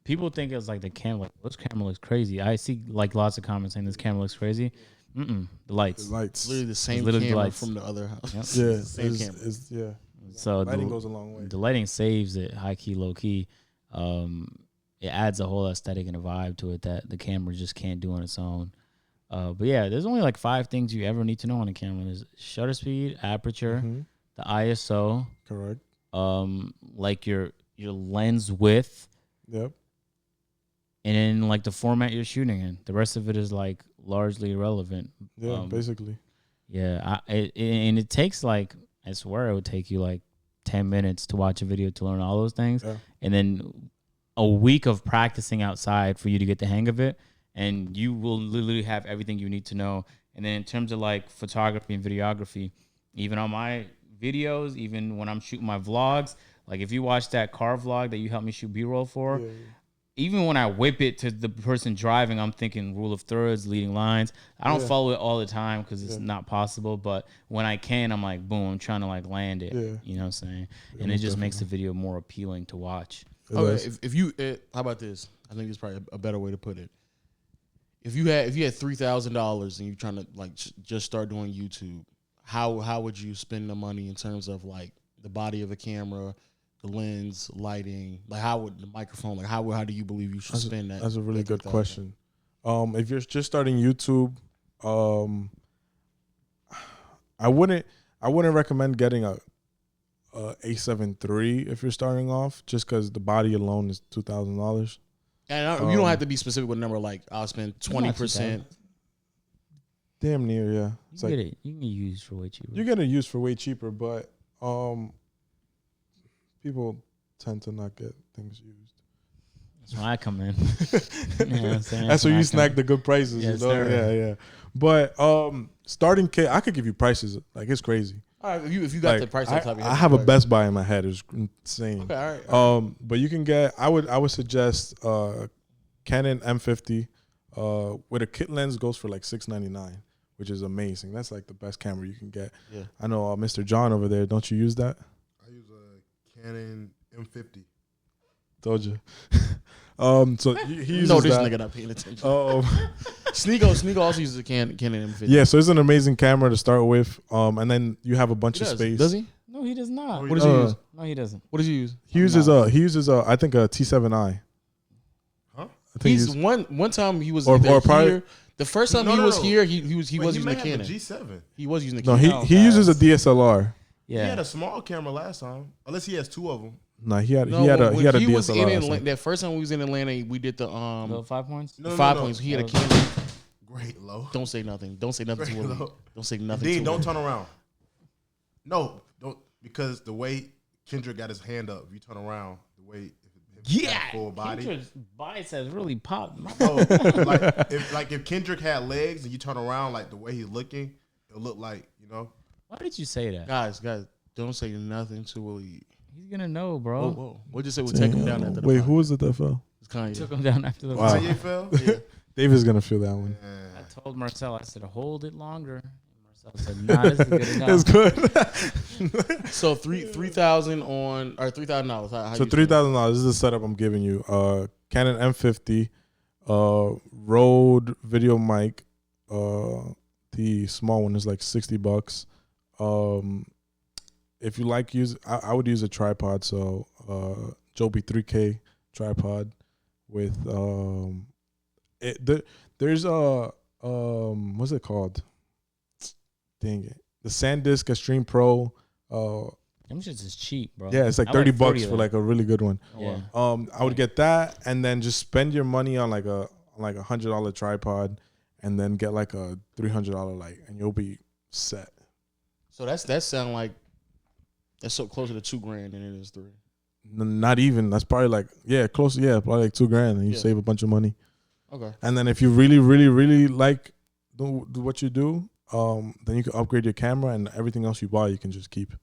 people think it's like the camera. Like, this camera looks crazy. I see like lots of comments saying this camera looks crazy. The lights. The lights. Literally the same literally camera lights. from the other house. Yep. Yeah. Same camera. Yeah. So lighting goes a long way. The lighting saves it, high key, low key. It adds a whole aesthetic and a vibe to it that the camera just can't do on its own. But yeah, there's only like 5 things you ever need to know on a camera. There's shutter speed, aperture, the ISO. Correct. Like your lens width. Yep. And then like the format you're shooting in. The rest of it is like largely irrelevant. Yeah, basically. Yeah, and it takes like, I swear it would take you like 10 minutes to watch a video to learn all those things. Yeah. And then a week of practicing outside for you to get the hang of it. And you will literally have everything you need to know. And then in terms of like photography and videography, even on my videos, even when I'm shooting my vlogs, like if you watch that car vlog that you helped me shoot B-roll for, even when I whip it to the person driving, I'm thinking rule of thirds, leading lines. I don't follow it all the time because it's not possible. But when I can, I'm like, boom, I'm trying to like land it. Yeah. You know what I'm saying? Yeah, and it just makes the video more appealing to watch. Okay, if you how about this? I think it's probably a better way to put it. If you had $3,000 and you're trying to like just start doing YouTube, how would you spend the money in terms of like the body of a camera, the lens, lighting, like how would the microphone, like how do you believe you should spend that? That's a really good question. If you're just starting YouTube, I wouldn't recommend getting a A7 III if you're starting off, just because the body alone is $2,000. And you don't have to be specific with a number. Like I'll spend 20%. Damn near, yeah. You can get it. You can get used for way cheaper. You get it used for way cheaper, but people tend to not get things used. That's why I come in. You know what I'm saying? That's where you snack the good prices. Yes, you know? sir. Yeah. But starting kit, I could give you prices. Like it's crazy. All right, if you got like, the price on top of your head, I have a Best Buy in my head. It's insane. Okay, all right. But you can get. I would suggest Canon M50 with a kit lens goes for like $699, which is amazing. That's like the best camera you can get. Yeah. I know Mr. John over there. Don't you use that? I use a Canon M50. Told you. So he uses no, this that. nigga not paying attention. Sneeko also uses a Canon M50. Yeah, so it's an amazing camera to start with. And then you have a bunch of space. Does he? No, he does not. What does he use? No, he doesn't. What does he use? He uses I think a T7i. Huh? I think he's one time he was or here. The first time he was here, he was using the Canon. G7. He was using the Canon. No, he uses a DSLR. Yeah. He had a small camera last time. Unless he has 2 of them. No, he had a DSLR. Was in that first time we was in Atlanta, we did the 5 points. The 5 points. He had a Canon. Great low. Don't say nothing. Don't say nothing to Willie. Don't say nothing. Dean, to don't him. turn around. No, don't, because the way Kendrick got his hand up, if you turn around, the way full body. Kendrick's biceps really popped. No, if Kendrick had legs and you turn around, like the way he's looking, it'll look like, you know. Why did you say that? Guys, don't say nothing to Willie. He's gonna know, bro. Whoa. We'll just say we'll take him down after the Wait, pod. who was it that fell? It's Kanye. Took him down after the Wow. Kanye fell? Yeah. David's gonna feel that one. Yeah. I told Marcel, I said, hold it longer. So I said, nah, this is good enough. It's good. So 3,000 on or $3,000. How So you $3,000. This is the setup I'm giving you. Canon M50, Rode video mic. The small one is like $60. If you like I would use a tripod. So Joby 3K tripod with there's a what's it called? Dang it, the SanDisk Extreme Pro. Them shits is cheap, bro. Yeah, it's like I $30 40 for like a really good one. Yeah. I would get that and then just spend your money on like a $100 tripod and then get like a $300 light and you'll be set. So that sound like that's so closer to $2,000 than it is $3,000. Not even. That's probably like close. Yeah, probably like $2,000 and you save a bunch of money. Okay. And then if you really, really, really like do what you do, then you can upgrade your camera and everything else you buy you can just keep.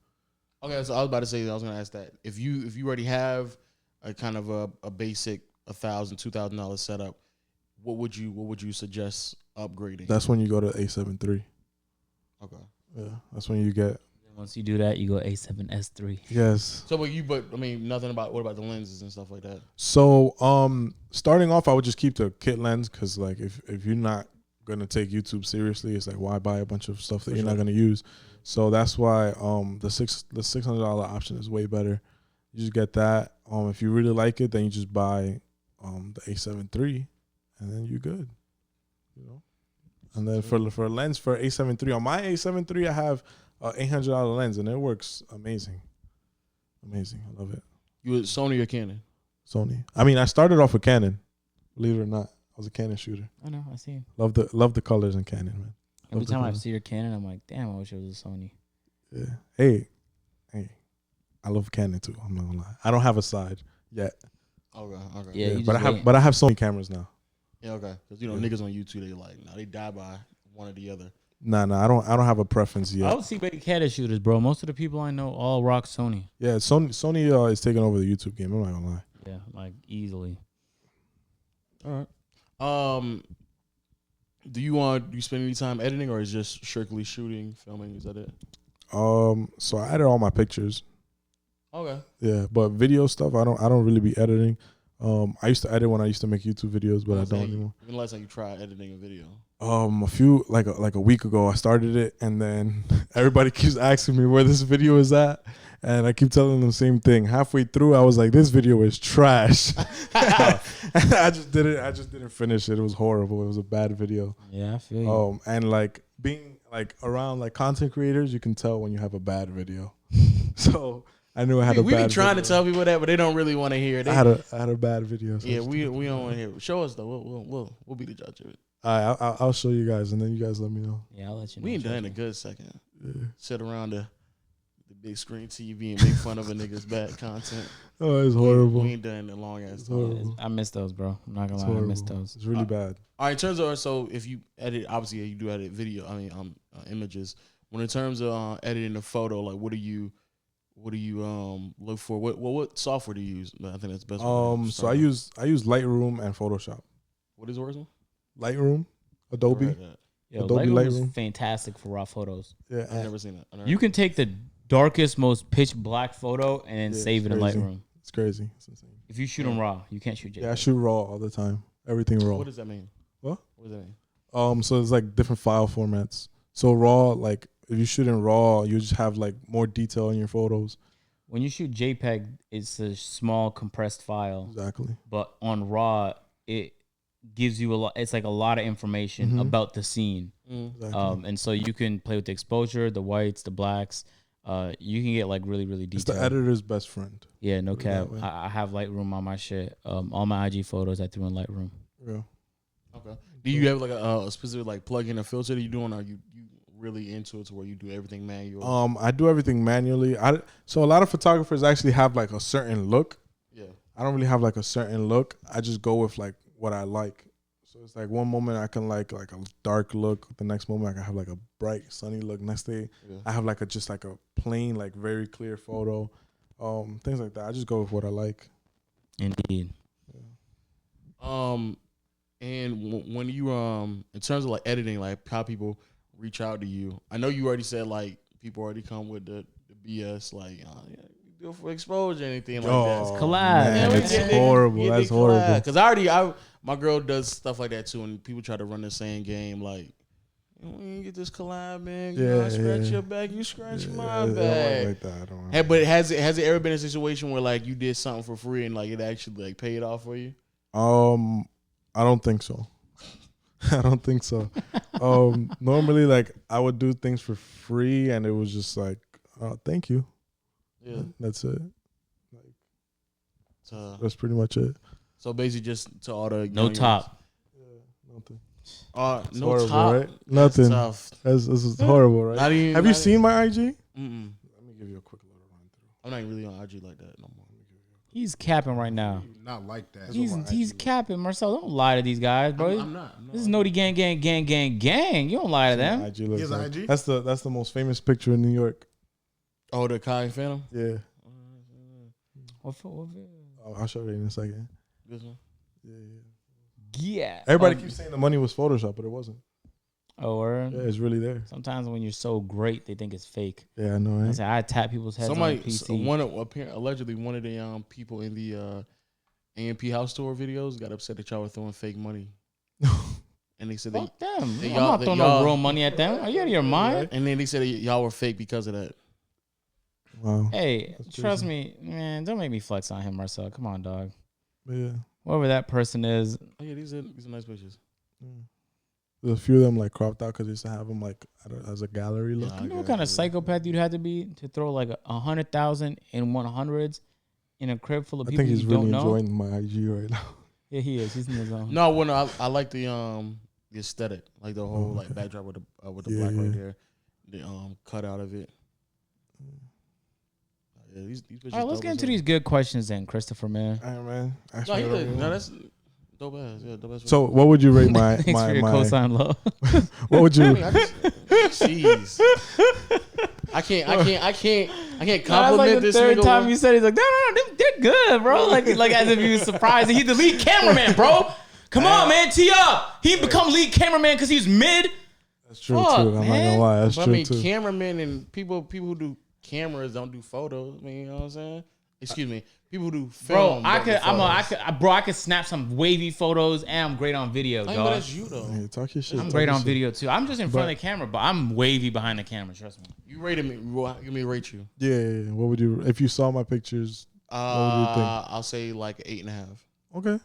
Okay, so I was about to say I was gonna ask that if you already have a kind of a basic $1,000, $2,000 setup, what would you suggest upgrading? That's when you go to A7 III. Okay. Yeah, that's when you get. Once you do that, you go A7S III. Yes. So, but I mean, nothing about what about the lenses and stuff like that? So, starting off, I would just keep the kit lens because, like, if you're not gonna take YouTube seriously, it's like why buy a bunch of stuff that you're not gonna use. So that's why the $600 option is way better. You just get that. If you really like it, then you just buy the A7 III, and then you're good. You know. And then for a lens for A7 III, on my A7 III, I have $800 lens, and it works amazing. Amazing, I love it. You was Sony or Canon? Sony. I mean, I started off with Canon. Believe it or not, I was a Canon shooter. I know, I see him. Love the colors in Canon, man. Every time I see your Canon, I'm like, damn, I wish it was a Sony. Yeah. Hey, I love Canon too. I'm not gonna lie. I don't have a side yet. Okay. Yeah, but I have Sony cameras now. Yeah, okay. Because niggas on YouTube, they like, they die by one or the other. Nah, I don't have a preference yet. I don't see big Canon shooters, bro. Most of the people I know all rock Sony. Yeah, Sony is taking over the YouTube game. I'm not gonna lie. Yeah, like easily. All right. Do you spend any time editing or is just strictly shooting, filming? Is that it? So I edit all my pictures. Okay. Yeah, but video stuff I don't really be editing. I used to edit when I used to make YouTube videos, but I don't anymore. When the last time you tried editing a video? A few like a week ago I started it, and then everybody keeps asking me where this video is at, and I keep telling them the same thing. Halfway through, I was like, "This video is trash." I just didn't finish it. It was horrible. It was a bad video. Yeah, I feel you. And like being like around like content creators, you can tell when you have a bad video. So I knew I had a bad video. We be trying to tell people that, but they don't really want to hear it. I had a bad video. So yeah, we don't want to hear it. Show us though. We'll be the judge of it. I'll show you guys, and then you guys let me know. Yeah, I'll let you know. We ain't done in a good second. Yeah. Sit around the big screen TV and make fun of a nigga's bad content. Oh, it's horrible. We ain't done in a long ass time. I miss those, bro. I'm not gonna lie, I miss those. It's really bad. All right, in terms of if you edit, obviously you do edit video. I mean, images. When in terms of editing a photo, like what do you look for? What software do you use? I think that's the best. So I use Lightroom and Photoshop. What is the original? Lightroom, Adobe. Yo, Adobe Lightroom is fantastic for raw photos. Yeah, I've never seen that. You can take the darkest, most pitch black photo and then save it in Lightroom. It's crazy. It's insane. If you shoot them raw, you can't shoot JPEG. Yeah, I shoot raw all the time. Everything raw. What does that mean? What does that mean? So it's like different file formats. So raw, like if you shoot in raw, you just have like more detail in your photos. When you shoot JPEG, it's a small compressed file. Exactly. But on RAW, it gives you a lot. It's like a lot of information about the scene. Exactly. And so you can play with the exposure, the whites, the blacks. You can get like really, really detailed. It's the editor's best friend. Yeah, no cap. I have Lightroom on my shit. All my IG photos I threw in Lightroom. Yeah. Okay. Do you have like a specific like plug-in or filter that you doing? Or are you really into it to where you do everything manual? I do everything manually. So a lot of photographers actually have like a certain look. Yeah. I don't really have like a certain look. I just go with like what I like. So it's like one moment I can like a dark look. The next moment I can have like a bright sunny look. Next day I have like just like a plain like very clear photo. Things like that. I just go with what I like. Indeed. Yeah. And when you in terms of like editing, like how people reach out to you? I know you already said like people already come with the BS like do it for exposure or anything like that. It's collab. Man, we it's get horrible. get That's the horrible. collab. Cause my girl does stuff like that too, and people try to run the same game like. When you get this collab, man, you know, I scratch your back, you scratch my I don't back. like that. I don't Hey, but has it ever been a situation where like you did something for free and like it actually like paid off for you? I don't think so. I don't think so. Normally, like I would do things for free, and it was just like, thank you. Yeah, That's it. so That's pretty much it. basically just to all the No top. Nothing. It's no horrible, top, right? Nothing. Tough. This is horrible, right? Not even, Have you not seen my IG? Mm-mm. Let me give you a quick little run through. I'm not even really on IG like that no more. He's capping right now. Not like that. He's capping, Marcel. Don't lie to these guys, bro. I'm not. This is Noti gang. You don't lie to them. IG looks Here's like. IG? That's the most famous picture in New York. Oh, the Kai Phantom. Yeah. What I'll show you in a second. This one. Yeah. Everybody keeps saying the money was Photoshop, but it wasn't. Oh, word. Yeah, it's really there. Sometimes when you're so great, they think it's fake. Yeah, I know, right? I tap people's heads on the PC. Allegedly one of the people in the AMP house tour videos got upset that y'all were throwing fake money, and they said Fuck them. they- I'm y'all- not throwing y'all- no real money at them. Are you out of your mind? and then they said that y'all were fake because of that. Wow. Hey, That's trust crazy. me, man. Don't make me flex on him, Marcel. Come on, dog. Yeah. Whoever that person is, Oh yeah, these are nice pictures. There's a few of them like cropped out because they used to have them like as a gallery look. Yeah, you know what kind of psychopath you'd have to be to throw like 100,000 in 100s in a crib full of I people think he's you really don't know? enjoying my IG right now. Yeah, he is. He's in his zone. No, when I like the aesthetic, like the whole like backdrop with the black right there, the cutout of it. Yeah, these pictures. All right, let's dope get as into hell. these good questions then, Christopher, man. All right, man. Ask No, me he whatever did. you No, want. that's dope ass. Yeah, dope ass. So, what would you rate my Thanks for your my? cosign, low. What would you? Jeez. I can't That's compliment like the this third nigga. time you said he's like, no, they're good, bro. Like as if he was surprised. He's the lead cameraman, bro. Come on, man, tee up. He become lead cameraman because he's mid. That's true Fuck, too. I'm not man. gonna lie. That's But I true mean, too. cameramen and people who do cameras don't do photos. I mean, you know what I'm saying? Excuse me. People who do Bro, film. I could snap some wavy photos and I'm great on video, I mean, but dog. that's you though. Yeah, talk your shit. I'm talk great your on shit. video too. I'm just in front of the camera, but I'm wavy behind the camera. Trust me. You rated me. Give me rate you. Yeah. What would you if you saw my pictures? What would you think? I'll say like 8.5. Okay.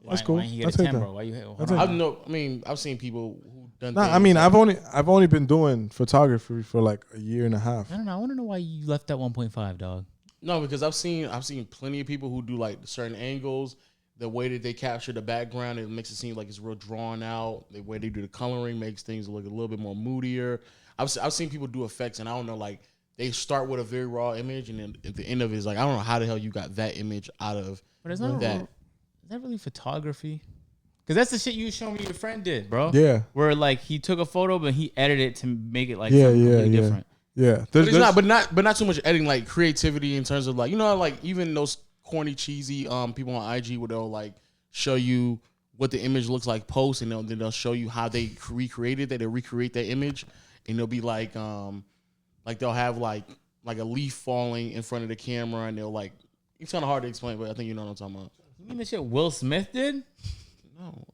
That's cool. Why you I'll get a take 10, that. bro? Why you hit? I'll take I've seen people who done. Nah, things I mean, that- I've only been doing photography for like a year and a half. I don't know. I want to know why you left that 1.5, dog. No, because I've seen plenty of people who do like certain angles, the way that they capture the background, it makes it seem like it's real drawn out. The way they do the coloring makes things look a little bit more moodier. I've seen people do effects, and I don't know, like they start with a very raw image, and then at the end of it is like, I don't know how the hell you got that image out of But it's not that. Is that really photography? Because that's the shit you showed me your friend did, bro. Yeah. Where like he took a photo, but he edited it to make it like Yeah, something yeah, completely yeah. different. Yeah. But it's not, but not too much editing, like creativity in terms of like, you know, like even those corny, cheesy people on IG where they'll like show you what the image looks like post, and then they'll show you how they recreated that. They recreate that image, and they'll be like they'll have like a leaf falling in front of the camera, and they'll like, it's kind of hard to explain, but I think you know what I'm talking about. You mean the shit Will Smith did? No,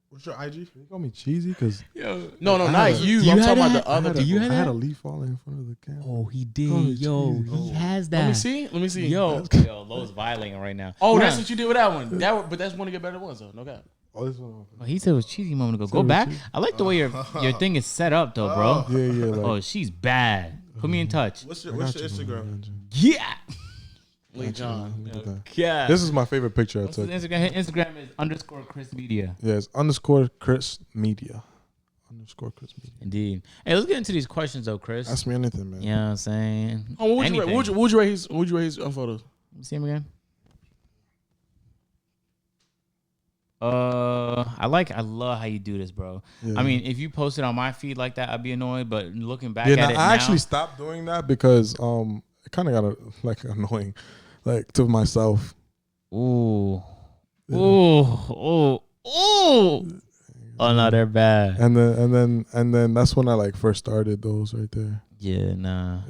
What's your IG? You call me cheesy because no, not you. You I'm had talking about that? the other. Do you people. had I had that? a leaf falling in front of the camera. Oh, he did. Oh, Yo, geez. he has that. Let me see. Yo, Lowe's violating right now. Oh, Hold that's on. what you did with that one. But that's one of your better ones, though. No doubt. Oh, this one. Oh, he said it was cheesy a moment ago. Go it was back. cheesy. I like the way your thing is set up, though, bro. Yeah. Like, Oh, she's bad. Put me in touch. What's your Instagram? Yeah. Lee John. Look at that. Yeah. This is my favorite picture I What's his took. Instagram? His Instagram is _Chrismedia. Yeah, it's _Chrismedia. _Chrismedia. Indeed. Hey, let's get into these questions, though, Chris. Ask me anything, man. You know what I'm saying? Oh, what would you rate? Anything. What would you rate his photos? Let me see him again. I love how you do this, bro. Yeah. I mean, if you post it on my feed like that, I'd be annoyed. But looking back Yeah, at nah, it I now, actually stopped doing that because it kind of got like annoying, like to myself. ooh, ooh. Oh no, they're bad. And then that's when I like first started those right there. Yeah, nah.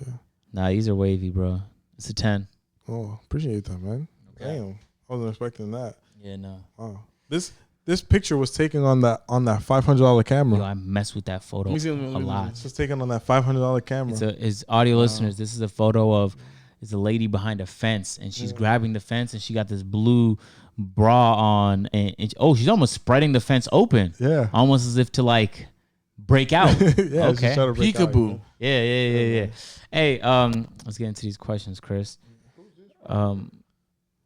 Nah, these are wavy, bro. It's a 10. Oh, appreciate that, man. Okay. Damn, I wasn't expecting that. Yeah, no. Wow. This picture was taken on that $500 camera. Yo, I mess with that photo a lot. This was taken on that $500 camera. It's audio listeners. This is a photo of it's a lady behind a fence, and she's grabbing the fence, and she got this blue bra on, and she's almost spreading the fence open. Yeah. Almost as if to like break out. Yeah. Okay. Peekaboo. Yeah. Hey, let's get into these questions, Chris.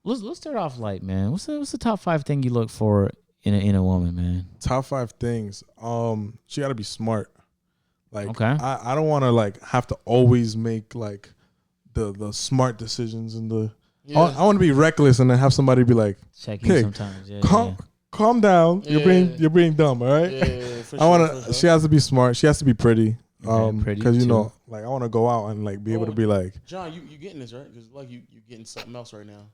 Let's start off light, man. What's the top 5 thing you look for in a woman, man? Top 5 things. She got to be smart. Like, Okay. I don't want to like have to always make like the smart decisions and the. Yeah. I want to be reckless and then have somebody be like, Check you "Hey, sometimes. Yeah, calm down. Yeah. You're being dumb. All right." Yeah, for I sure, want for to. sure. She has to be smart. She has to be pretty. Pretty Because you too. know, like I want to go out and like be able to be like, John, you getting this right? Because like you getting something else right now.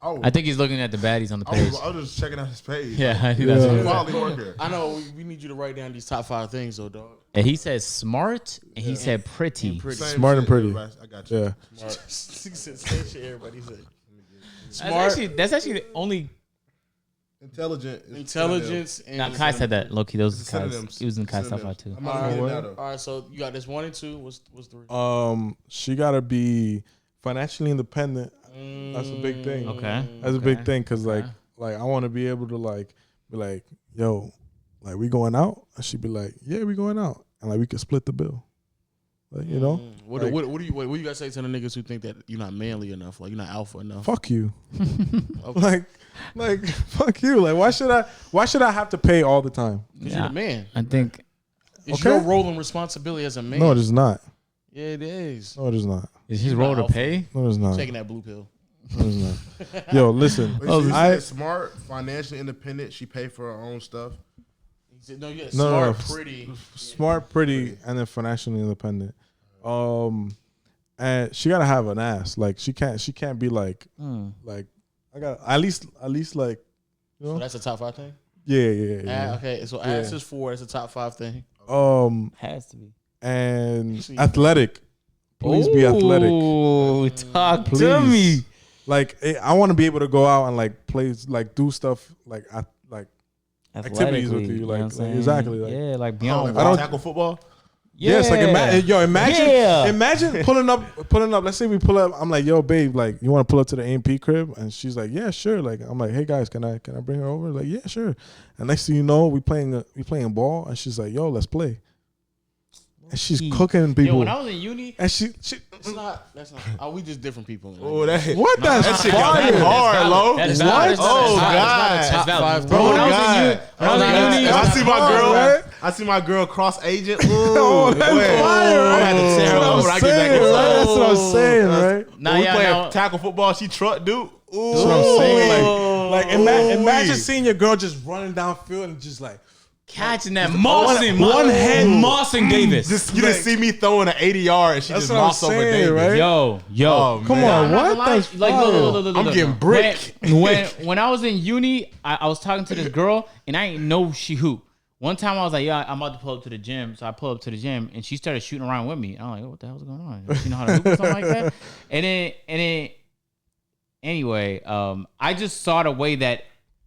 Oh, I think he's looking at the baddies on the page. I was just checking out his page. Yeah, I think that's Yeah. what it is. Quality worker. I know we need you to write down these top 5 things, though, dog. And he said smart, and he said pretty. And pretty. Same Smart and shit, pretty. everybody. I got you. yeah. Smart. Same shit everybody said. That's Smart, actually the only. Intelligent. is intelligence, and Now Kai said that. Loki, those It's Kai's. synonyms. He was in Kai's top Synonyms. 5 too. I'm not reading that All though. right, so you got this 1 and 2. What's 3? She gotta be financially independent. That's a big thing. Okay. That's a big thing because like I want to be able to like be like, yo, like we going out, and she'd be like, yeah, we going out, and like we could split the bill. Like, you know, What like- do you guys say to the niggas who think that you're not manly enough, like you're not alpha enough? fuck you. Okay. like fuck you. Like why should I have to pay all the time? 'Cause you're the man. I think It's Okay. your role and responsibility as a man. No, it is not. Yeah, it is. No, it is not. it's his role to alpha. pay. No, it is not. Taking that blue pill. No, it is not. Yo, listen. Wait, so you I said smart, financially independent. She pay for her own stuff. He said, no, yeah, No, smart, no. pretty. smart, pretty, and then financially independent. And she gotta have an ass. Like she can't be like I got at least like, you So know. that's a top 5 thing? Yeah. Okay, so ass is 4. That's a top 5 thing. Has to be. And athletic. Please be athletic. Oh, talk to Please. me. Like I want to be able to go out and like play, like do stuff like activities with you, know like, what I'm saying? exactly, like- yeah, like beyond. I don't- tackle football. Yes, like imagine Yeah. imagine pulling up. Let's say we pull up. I'm like, yo, babe, like you want to pull up to the AMP crib, and she's like, yeah, sure. Like I'm like, hey guys, can I bring her over? Like, yeah, sure. And next thing you know, we playing ball, and she's like, yo, let's play. And she's cooking people. Yo, when I was in uni, and she That's not. Oh, we just different people. Man. Oh, that what that's shit got fire. that hard, Lo. That is What? valid. Oh, That's God. not a top That's 5 Bro, when I was in God. uni, when I was in uni, If I see my hard, girl, right? I see my girl cross agent. Ooh, Oh, that's wait. fire, I'm gonna have to tear her That's up what when I'm I get back saying, inside. right? That's what I'm saying, right? Nah, When we yeah, playing no. tackle football, she truck dude. Ooh, That's what I'm saying. Like imagine Ooh. seeing your girl just running downfield and just like. catching that Mawson, one hand. Mawson Davis. You didn't see me throwing an 80-yard and she That's just what I'm lost over saying, Davis. right? Yo, Oh, Come man. on, I'm not what? gonna lie. That's Like, fire. look. I'm getting brick. When I was in uni, I was talking to this girl and I didn't know she hoop. One time I was like, yeah, I'm about to pull up to the gym. So I pull up to the gym and she started shooting around with me. I'm like, what the hell's going on? She know how to hoop or something like that? And then anyway, I just saw the way that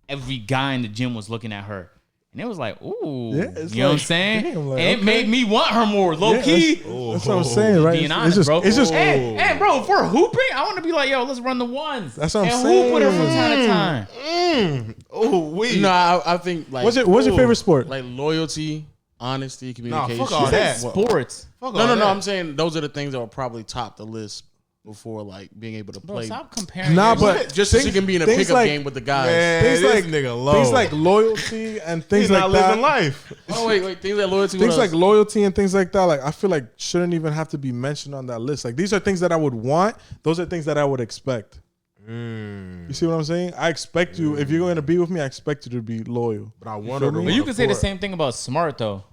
every guy in the gym was looking at her. And it was like, ooh, Yeah, it's you know what I'm like, saying? damn, like, and it okay. made me want her more, low Yeah, key. That's what I'm saying, right? Being honest, bro. It's just and bro, if we're hooping, I want to be like, yo, let's run the ones. That's what I'm and hoop with her from saying. time to time. Oh, we. No, I think like what's your favorite sport? like loyalty, honesty, communication. fuck all that. Sports. Fuck No, all no. that. I'm saying those are the things that will probably top the list before like being able to Bro, play. stop comparing. Nah, yourself. but Just so she can be in a things pickup like- game with the guys. Man, Things this like nigga low. things like loyalty and things He's like not that. living life. Oh wait, things like loyalty. Things what like else? loyalty and things like that, like I feel like shouldn't even have to be mentioned on that list. Like these are things that I would want. Those are things that I would expect. You see what I'm saying? I expect you. If you're going to be with me, I expect you to be loyal. But I wonder. feel me? But you can say the same thing about smart though.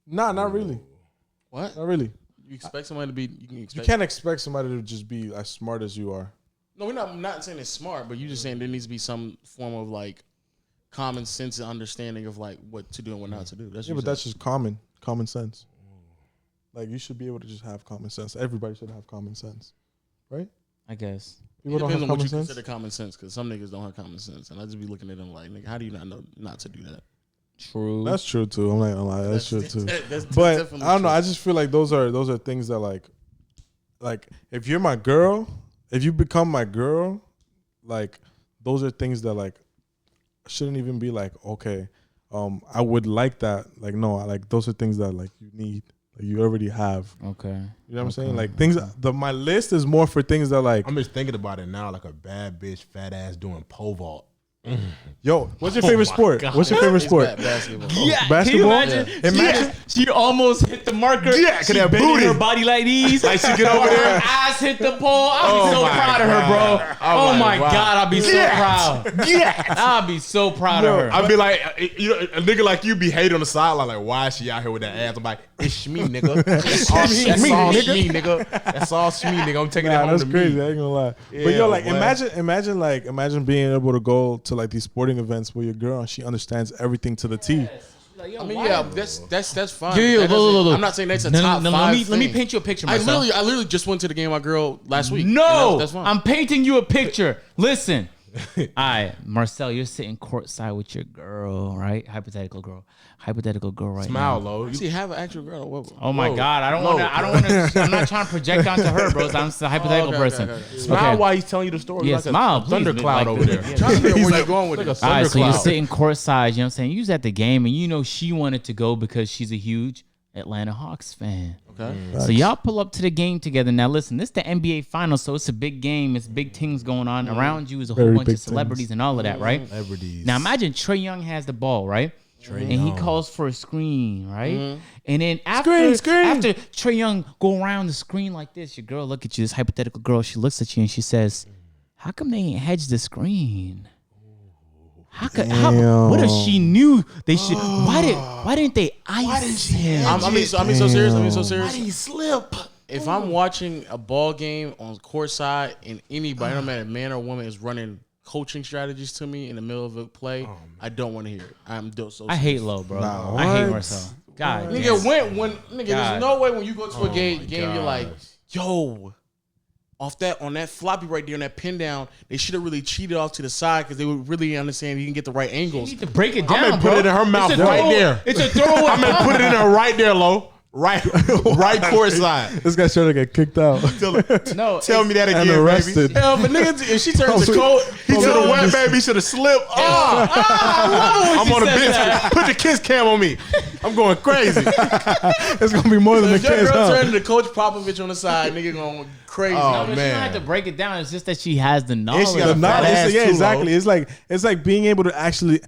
Nah, not really. What? Not really. You expect somebody to be? You can You expect. can't expect somebody to just be as smart as you are. No, we're not. I'm not saying it's smart, but you're just saying there needs to be some form of like common sense and understanding of like what to do and what not to do. That's Yeah, what but that's just common sense. Like you should be able to just have common sense. Everybody should have common sense, right? I guess. it depends on what you consider common sense, because some niggas don't have common sense, and I just be looking at them like, nigga, how do you not know not to do that? True. That's true too. I'm not gonna lie. That's true too. That's But definitely I don't know. true. I just feel like those are things that like if you're my girl, if you become my girl, like those are things that like shouldn't even be like, okay, I would like that. Like no, like those are things that like you need. Like you already have. Okay. You know what I'm saying? Like things. My list is more for things that like. I'm just thinking about it now, like a bad bitch, fat ass doing pole vault. Yo, what's your favorite sport? God. What's your favorite It's sport? basketball. Yeah, Basketball? Can you imagine? Imagine- She almost hit the marker. Yeah, 'cause she that bending booty. her body like these. Like she get over there. Her ass hit the pole. I'll be Oh so my proud of her, bro. God. Oh I'm my like, wow. God, I'll be so proud. Yeah. I'll be so proud of her. I'd be like, you know, a nigga like you be hating on the sideline, like, why is she out here with that ass? I'm like, it's me, nigga. That's all me, nigga. That's all me, nigga. I'm taking that Nah, home that's to crazy. me. I ain't gonna lie. But Yeah, yo, like boy. imagine being able to go to like these sporting events where your girl and she understands everything to the T. I mean, yeah, that's fine. Yeah, That look. I'm not saying that's a No, top no, five. let me thing. paint you a picture, I myself. literally just went to the game with my girl last week. No, And that's fine. I'm painting you a picture. Listen. All right, Marcel, you're sitting courtside with your girl, right? Hypothetical girl right Smile, now. low. See, have an actual girl. What? Oh my Whoa. God, I don't want to. I'm not trying to project onto her, bro. I'm just a hypothetical okay, person. okay. Smile Okay. while he's telling you the story. Yeah, like smile, a please, thundercloud like over the- there. yeah. Trying to figure out where like- you're going with like this. a All right, so you're thundercloud. sitting courtside. You know what I'm saying? You was at the game, and you know she wanted to go because she's a huge Atlanta Hawks fan. Okay. So y'all pull up to the game together. Now listen, this is the NBA Finals, so it's a big game. It's big things going on around you. Is a whole Very bunch big of celebrities and all of that, right? Celebrities. Now imagine Trae Young has the ball, right? And he Young. calls for a screen, right? And then after Trae Young go around the screen like this, your girl look at you, this hypothetical girl, she looks at you and she says, "How come they ain't hedged the screen? What if she knew they should? Why didn't they ice him? I mean, so serious. I mean, so Why serious. did he slip? If I'm watching a ball game on courtside and anybody, no matter man or woman, is running coaching strategies to me in the middle of a play, I don't want to hear it. I hate low, bro. I hate Marcel. God, damn. Nigga, nigga, God. there's no way when you go to a game, gosh. you're like, yo, on that floppy right there, on that pin down, they should have really cheated off to the side because they would really understand you can get the right You angles. need to break it down, I'm gonna bro. put it in her mouth It's a right throw- there. It's a throwaway. I'm gonna put it in her right there, low. Right courtside. This guy's trying to get kicked out. No, Tell me that And again, baby. arrested. Hell, but nigga, if she turns to cold, He should have went, baby. He should have slipped. I'm on a bitch. Put the kiss cam on me. I'm going crazy. It's gonna be more than a if your kiss, girl huh? turning to Coach Popovich on the side, nigga going crazy. Oh, but she man. don't have to break it down. It's just that she has the knowledge. she got a No, fat ass yeah, too, exactly. Lo. It's like being able to actually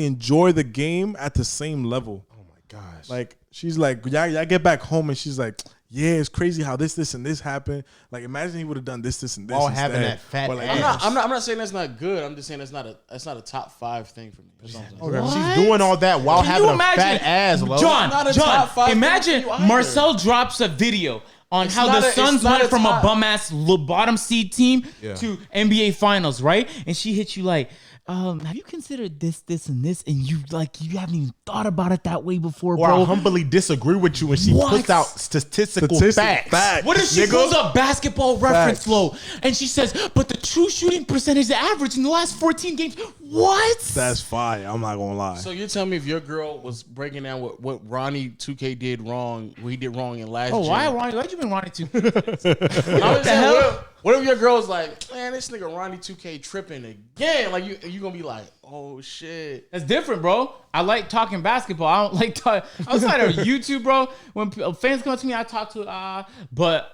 enjoy the game at the same level. Oh my gosh. Like she's like, yeah, get back home, and she's like, yeah, it's crazy how this, and this happened. Like imagine he would have done this, and this. While instead. having that fat Or like, ass. I'm not saying that's not good. I'm just saying that's not a top 5 thing for me. That's all I'm saying. She's doing all that while Can having you a imagine, fat ass, low. John, Not a top 5 imagine thing for you either. Marcel drops a video on how not the a- it's Suns not went a from a top- bum ass bottom seed team Yeah. to NBA Finals, right? And she hits you like, have you considered this, and this, and you haven't even thought about it that way before, Or bro? I humbly disagree with you, and she What? puts out statistical facts. What if she Nigga. pulls up basketball reference Facts. flow and she says, but the true shooting percentage average in the last 14 games? What? That's fire. I'm not gonna lie. So you're telling me if your girl was breaking down what Ronnie 2K did wrong, what he did wrong in last Oh, gen. why'd you been wanting to? What the hell? What if your girl's like, man, this nigga Ronnie 2K tripping again? Like you gonna be like, oh shit. That's different, bro. I like talking basketball. I don't like talk outside of YouTube, bro. When fans come up to me, I talk to. But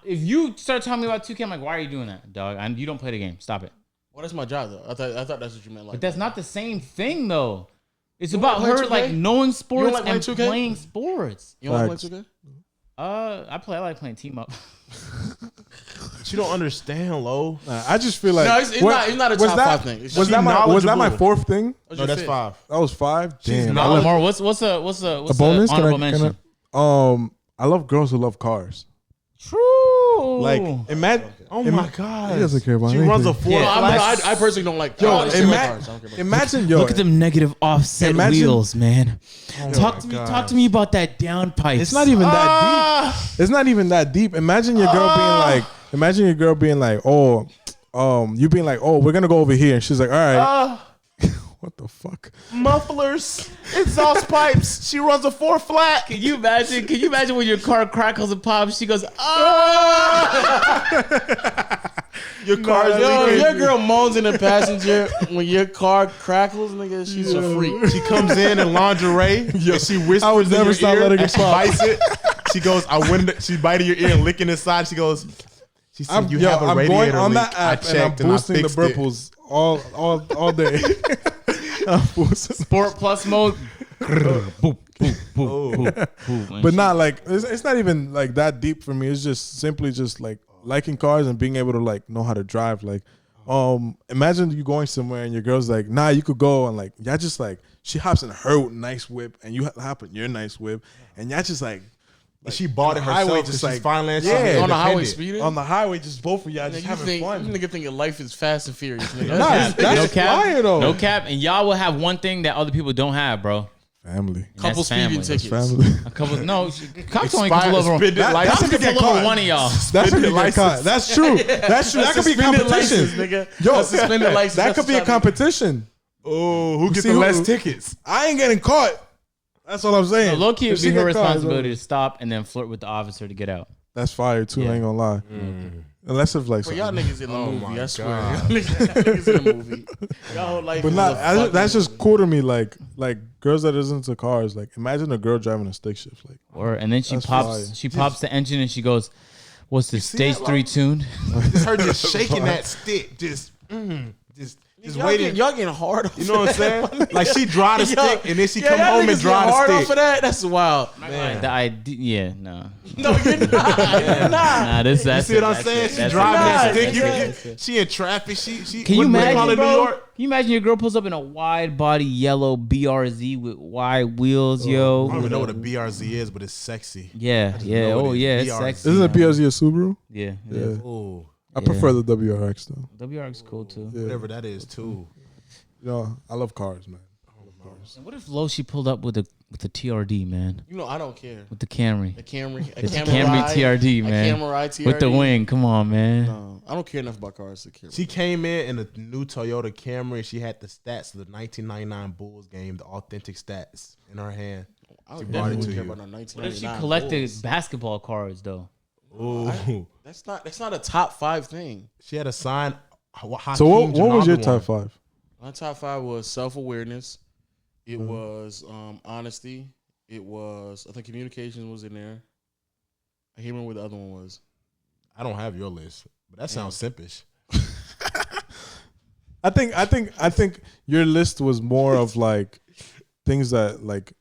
if you start telling me about 2K, I'm like, why are you doing that, dog? You don't play the game. Stop it. Well, that's my job though. I thought that's what you meant. Like, But that's not the same thing, though. It's You about wanna play her 2K? like knowing sports like and playing 2K? playing sports. you don't Facts. play 2K? I like playing team up. But you don't understand, low. I just feel like No, it's not a was top that- 5 thing. It's Was just that my knowledgeable. 4th thing? No, that's 5. That was 5. Damn. knowledgeable. More. What's a A bonus? honorable mention? I love girls who love cars. True. Like Oh my god. He doesn't care about She anything. runs a 4 No, flat. I personally don't like. Yo, I don't like cars. I don't care about imagine, yo. Look at them negative offset Imagine- wheels, man. Oh Talk to me about that downpipe. It's not even that deep. It's not even that deep. Imagine your girl being like, oh, you being like, oh, we're gonna go over here, and she's like, all right. What the fuck? Mufflers, exhaust pipes. She runs a 4 flat. Can you imagine when your car crackles and pops? She goes, Your car's Yo, if leaking. your girl moans in the passenger when your car crackles, nigga, she's a freak. She comes in lingerie and she whispers I would in never your stop ear letting and it she pop. bites it. She goes, she biting your ear and licking inside. She goes, she said, I'm going on that app and I'm boosting the Burples all day. I'm boosting. Sport Plus mode. Boop, boop, boop, boop. But not like it's not even like that deep for me. It's just simply just like liking cars and being able to like know how to drive. Like, imagine you going somewhere and your girl's like, nah, you could go, and like y'all just like she hops in her nice whip and you hop in your nice whip and y'all just like she bought it on the highway, herself just because like she's finally On the highway independent. speeding. on the highway, just both of y'all just You having think fun. nigga thinking life is fast and furious, nigga. Nah, that's No cap. fire though. No cap. And y'all will have one thing that other people don't have, bro. Family. And Couple that's family. speeding tickets. Family. A couple. No, cops only can pull over. Suspended Cops license. can Get pull over caught. one of y'all. That's what you get license. caught. That's true. That's true. That could be Suspended competition. license, nigga. Yo, A suspended license. that That's could be a what y'all competition. Oh, who gets see the who- less tickets? I ain't getting caught. That's what I'm saying. So low key, If it'd she be her get caught, it's responsibility over. to stop and then flirt with the officer to get out. That's fire too. Yeah. I ain't gonna lie. Unless if like, Bro, y'all niggas in the Oh movie. my I swear. God. Y'all niggas in the movie. Y'all whole life but is not. a fucking That's just movie. cool to me. Like girls that is into cars. Like imagine a girl driving a stick shift. Like Or and then she That's pops. fire. She pops the engine and she goes, "What's this see stage that, 3 like- tune?" It's her just shaking that stick, just Y'all waiting. Y'all getting hard. You know what I'm saying? Like she drive the Yo, stick and then she yeah, come y'all home niggas and drive get hard the off stick. of that. That's wild. The idea, yeah, no. No, you're not. You're not. Nah, You that's see it, what I'm that's saying? it, She that's it, driving that that's stick. it, You that's can, she in traffic. She Can you what they call imagine, it in bro? New York? Can you imagine your girl pulls up in a wide body yellow BRZ with wide wheels, yo? I don't even know what a BRZ is, but it's sexy. Yeah, yeah. know Oh, it is. yeah, it's BRZ. sexy. isn't a BRZ a Subaru? Yeah, yeah. Yeah. Oh, I prefer the WRX though. WRX cool too. Yeah. whatever that is too. You know, I love cars, man. I love cars. What if Lo she pulled up with the TRD, man? You know, I don't care. With the Camry. A Camry. A It's Camry, Camry ride, TRD, A man. Camry ride TRD. With the wing. Come on, man. No, I don't care enough about cars to care. She came in a new Toyota Camry. And she had the stats of the 1999 Bulls game, the authentic stats in her hand. I She don't brought it to care you. about no What if she 1999 collected Bulls. basketball cards though? Ooh, That's not a top 5 thing. she had a sign. So what was your top 5? My top 5 was self-awareness. It was honesty. It was, I think, communications was in there. I can't remember what the other one was. I don't have your list, but that sounds simpish. I think your list was more of like things that like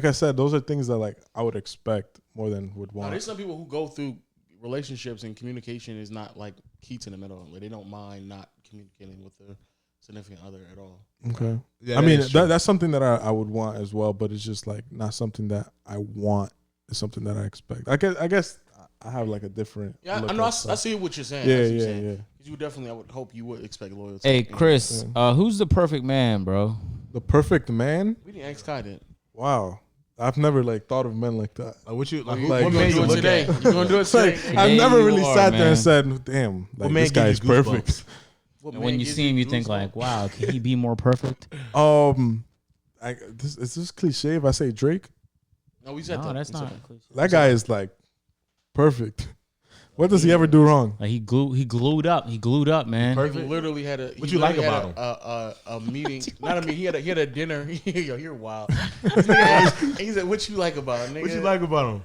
I said, those are things that like I would expect more than would Now, want. there's some people who go through relationships and communication is not like key to them at all. Like they don't mind not communicating with their significant other at all. Okay. Yeah, I mean, is true. that's something that I would want as well, but it's just like not something that I want. It's something that I expect. I guess I have like a different. Yeah, look I know. I at stuff. see what you're saying. Yeah, I see what you're yeah, saying. yeah. 'Cause you definitely, I would hope you would expect loyalty. Hey, Chris, who's the perfect man, bro? The perfect man. We didn't ask Kai that. Wow, I've never like thought of men like that. Like what you like? You like- what gonna man do you it look today? at? You gonna do it It's like today? I've Yeah, never you really are, sat there man. and said, "Damn, like man this guy is gives you goosebumps? perfect." What And man when you gives see him, you think goosebumps? like, wow, can he be more perfect? Is this cliche if I say Drake? No, we said No, that. that's We said not. that. That guy is like perfect. What does he ever do wrong? Like he glued up. He glued up, man. He literally had a. What you like about him? A meeting, not a meeting. He had a dinner. Yo, you're wild. He said, "What you like about him, nigga?" What you like about him?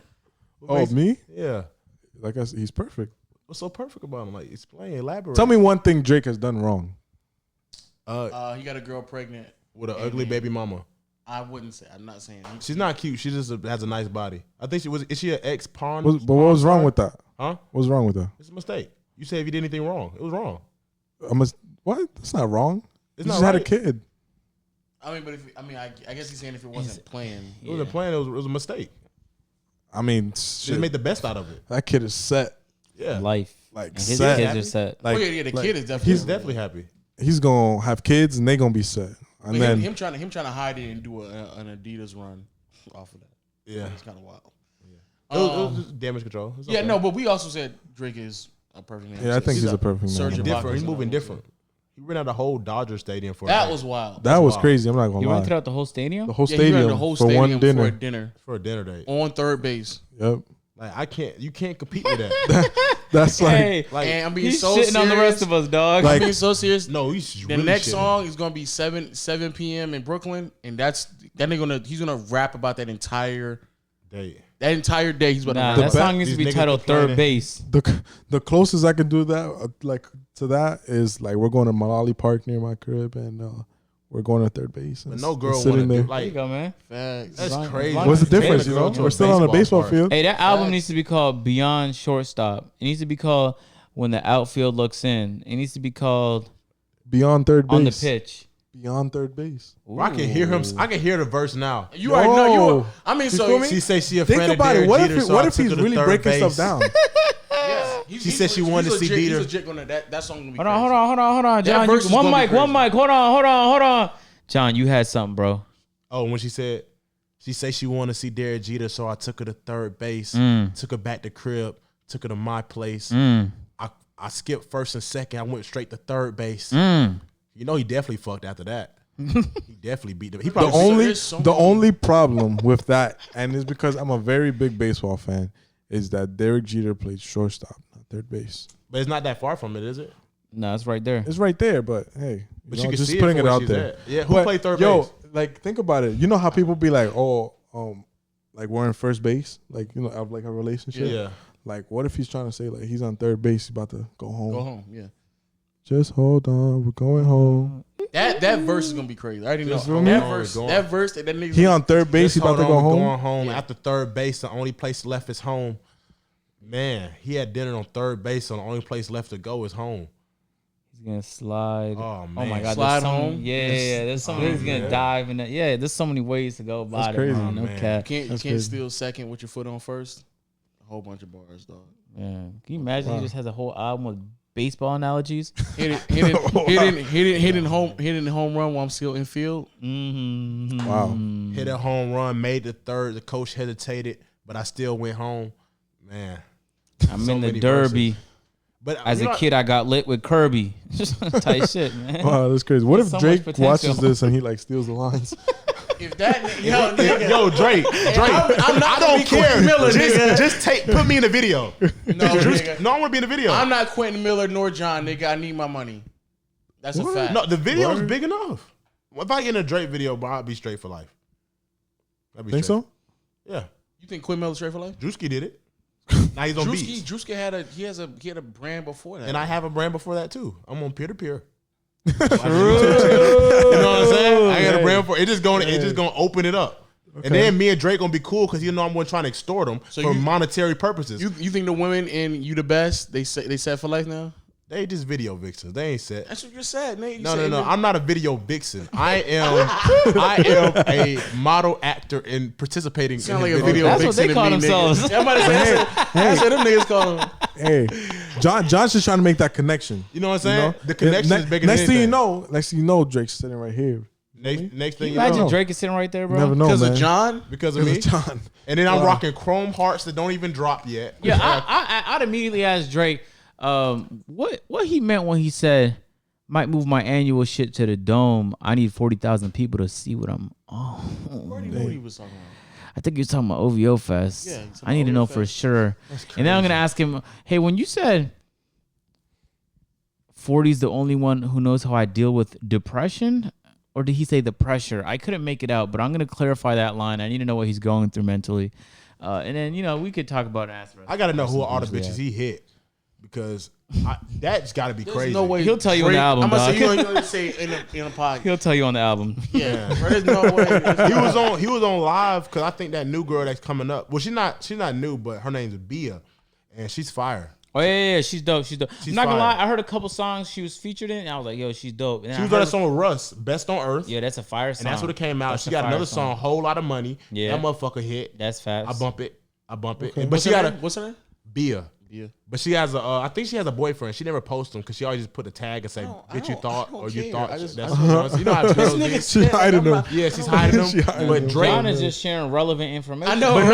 What Oh, makes- me? Yeah. Like I said, he's perfect. What's so perfect about him? Like explain, elaborate. Tell me one thing Drake has done wrong. He got a girl pregnant. With an ugly baby mama. I wouldn't say. I'm not saying. She's not cute. She just has a nice body. I think she was. Is she an ex pawn? But what was wrong with that? Huh? What was wrong with that? It's a mistake. You say if you did anything wrong, it was wrong. What? That's not wrong. It's He not just had a right. kid. I mean, but I guess he's saying if it wasn't planned. It wasn't planned. It was a mistake. I mean, She shit, just made the best out of it. that kid is set. Yeah. Life. like His set. kids are set. Like, the like, kid is definitely. He's definitely happy. he's gonna have kids and they gonna be set. And But then him trying to hide it and do an Adidas run off of that. Yeah. It's kind of wild. It was just damage control. It's Yeah, okay. no, but we also said Drake is a perfect name. yeah, I think he's a perfect Surgeon man. different. Blockers He's and moving all that. different. He ran out the whole Dodger Stadium for That was wild. That was wild. crazy. I'm not gonna He lie. rented out the whole stadium. The whole Yeah, he ran stadium the whole for stadium one dinner. for a dinner for a dinner date. on third base. Yep. Like you can't compete with that. That's like Hey, Like And I'm being he's so shitting on the rest serious. of us, dog. Like- I'm being so serious. no, he's The really next shitting. song is gonna be 7 p.m. in Brooklyn, and that nigga he's gonna rap about that entire Date. day. He's about nah, to that rap. song needs to These be niggas titled complaining. Third Base. the closest I can do that like to that is like we're going to Malali Park near my crib and we're going to third base. But And no girl sitting want to there. do There you like go, man. Facts. that's long- crazy. as long What's the as it's difference? Take You a know, girl to we're still on a baseball park. field. Hey, that album Facts. needs to be called Beyond Shortstop. It needs to be called When the Outfield Looks In. It needs to be called Beyond third base. On the Pitch. Beyond third base. I can hear him. I can hear the verse now. You already know. Yo. I mean, You so feel me? She say she a Think friend about of it. Derek What Jeter, if so I he's took her to really third breaking base. stuff down? yeah, She said she wanted to see He's Dieter. legit gonna that song gonna be Hold on, John. verse is One gonna be mic. crazy. Hold on. John, you had something, bro. Oh, when she said she wanted to see Derek Jeter, so I took her to third base, took her back to crib, took her to my place. I skipped first and second. I went straight to third base. You know he definitely fucked after that. He definitely beat them. He The probably only problem with that, and it's because I'm a very big baseball fan, is that Derek Jeter played shortstop, not third base. but it's not that far from it, is it? No, it's right there. It's right there, but hey, But you you know, can just see putting it it from where out she's there. at. Yeah, who But, played third yo, base? like think about it. You know how people be like, like we're in first base, like you know, of like a relationship. Yeah. Like, what if he's trying to say like he's on third base, he's about to go home? Go home. Yeah. Just hold on, we're going home. That verse is gonna be crazy. I already know. Just feel me? That verse. That nigga. He on third base, Just he about to hold go on, we're home. Going home Yeah. after third base. The only place left is home. Man, he had dinner on third base, so the only place left to go is home. He's gonna slide. Oh, Oh my man. god. Slide there's so home? many- Yeah. There's so many. He's gonna dive in that. Yeah. There's so many ways to go about That's it. crazy. Man. No Man. cap. You That's can't crazy. steal second with your foot on first. A whole bunch of bars, dog. Yeah. Can you imagine? He just has a whole album with baseball analogies. Hitting home run while I'm still in field. Mm-hmm. Wow. Hit a home run, made the third. The coach hesitated, but I still went home. Man, I'm So in the many Derby. verses. But As you a know- kid, I got lit with Kirby. Tight shit, man. Wow, that's crazy. What There's if so much Drake potential. watches this and he like steals the lines? If that yo, nigga, Yo, Drake, I'm not I gonna don't be care. Quentin Miller, nigga. Just put me in the video. No, nigga. No, I want to be in the video. I'm not Quentin Miller nor John, nigga. I need my money. That's a fact. No, the video is Word. big enough. If I get in a Drake video, bro, I'll be straight for life. I'll be Think straight. so? Yeah, You think Quentin Miller straight for life? Drewski did it. Now he's on beats, Drewski had a brand before that. and I have a brand before that too. I'm on peer to peer. You know what I'm saying? I got a brand for it. Just gonna open it up. And then me and Drake gonna be cool because you know I'm trying to extort them So for you- monetary purposes. You think the women in You the Best? They set for life now? They just video vixens. They ain't set. That's what you said, Nate. You No. said I'm not a video vixen. I am a model actor in participating Sound in like a video. video That's what vixen they to call me, themselves. Nigga. Everybody say that's what them niggas call them. Hey, John's just trying to make that connection. You know what I'm saying? You know? The connection is bigger than Next thing you anything. know, Drake's sitting right here. Next thing you Imagine know, Drake is sitting right there, bro. Never know, Because man. of John? because of me. John. And then I'm rocking chrome hearts that don't even drop yet. Yeah, I'd immediately ask Drake, what he meant when he said, "Might move my annual shit to the dome. I need 40,000 people to see what I'm on." Already knew what he was talking about. I think you're talking about OVO Fest. Yeah, he's talking I need to about know OVO for Fest. sure. And then I'm gonna ask him, hey, when you said 40's the only one who knows how I deal with depression, or did he say the pressure? I couldn't make it out, but I'm gonna clarify that line. I need to know what he's going through mentally. And then we could talk about Asper. I gotta know who all the bitches he hit because that's got to be There's crazy. no way He'll tell you on the Drake- album, I'm gonna dog. say you gonna say in a podcast. He'll tell you on the album. Yeah, bro, there's no way. He was on live because I think that new girl that's coming up. Well, she's not new, but her name's Bia, and she's fire. Oh yeah, she's dope. She's dope. She's I'm not gonna fire. lie, I heard a couple songs she was featured in, and I was like, yo, she's dope. And She was I on heard- that song with Russ, Best on Earth, Yeah, that's a fire song. and that's what it came out. That's She a got fire another song, Whole Lot of Money. Yeah. That motherfucker hit. That's fast. I bump it. But What's she her got name? a What's her name? Bia. Yeah. But she has I think she has a boyfriend. She never posts him because she always just put a tag and say, I "Bitch, you don't thought or you care. thought." I just- That's I what you know how girls do. She hiding them. Yeah, she's hiding them. She hiding But them. Drake, John is just sharing relevant information. I know. but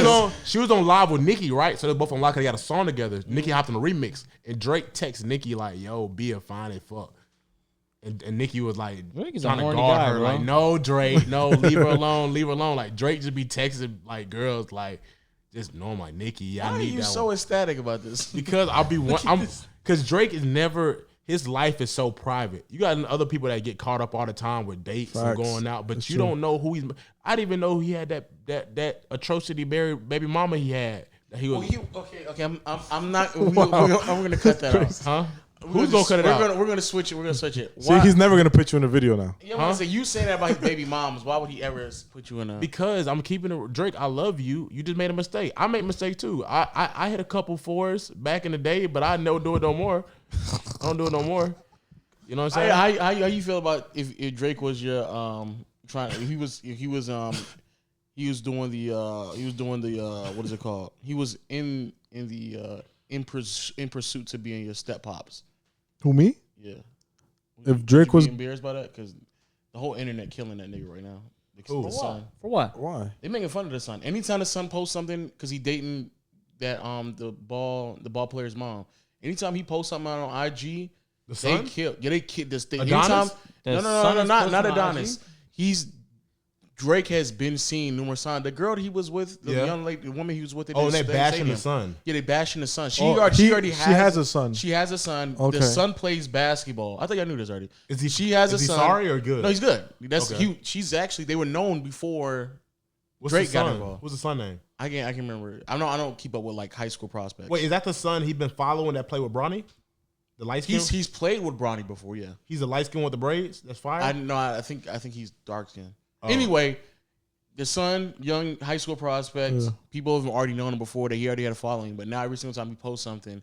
no, Right? she was on live with Nicki, right? So they're both on live. They got a song together. Nicki hopped on a remix, and Drake texts Nicki like, "Yo, be a fine as fuck." And Nicki was like Drake is a trying to horny guard guy, her, bro. like, "No, Drake, no, leave her alone, leave her alone." Like Drake just be texting like girls like just normal, like Nicki. I Why are need you that so one. ecstatic about this? Because because Drake is never. His life is so private. You got other people that get caught up all the time with dates and Facts. going out, but That's you true. don't know who he's. I didn't even know he had that atrocity baby mama he had. That he was. Okay. I'm not. I'm gonna cut that out. Huh? Who's gonna cut it out? We're gonna switch it. We're gonna switch it. See, he's never gonna put you in a video now. Yeah, I'm gonna say you saying that about his baby moms. Why would he ever put you in a? Because I'm keeping it. Drake, I love you. You just made a mistake. I make mistakes too. I hit a couple fours back in the day, but I don't do it no more. I don't do it no more. You know what I'm saying? How you feel about if Drake was your he was doing the what is it called? He was in pursuit to being your step pops. Who, me? Yeah. If Drake was, be embarrassed by that, because the whole internet killing that nigga right now. Who? The son. For what? why? They making fun of the son. Anytime the son posts something, because he dating that the ball player's mom. Anytime he posts something out on IG, The they son? kill. Yeah, they kill this thing. Adonis? Anytime, The no, son is not posting on Adonis. IG? Drake has been seen numerous times. The girl that he was with, the Yeah. young lady, the woman he was with. Oh, and they didn't bashing say the him. son. Yeah, they bashing the son. She Oh, already she has a son. She has a son. Okay. The son plays basketball. I think I knew this already. Is he? She has is a he son. sorry or good? No, he's good. That's Okay. She's actually, they were known before What's Drake the got son? involved. What's the son name? I can remember. I don't keep up with like high school prospects. Wait, is that the son he been following that played with Bronny? The light skin. he's played with Bronny before. Yeah, He's a light skin with the braids. That's fire. I think he's dark skinned. Oh. Anyway, the son, young high school prospects. Yeah. People have already known him before. He already had a following, but now every single time he posts something,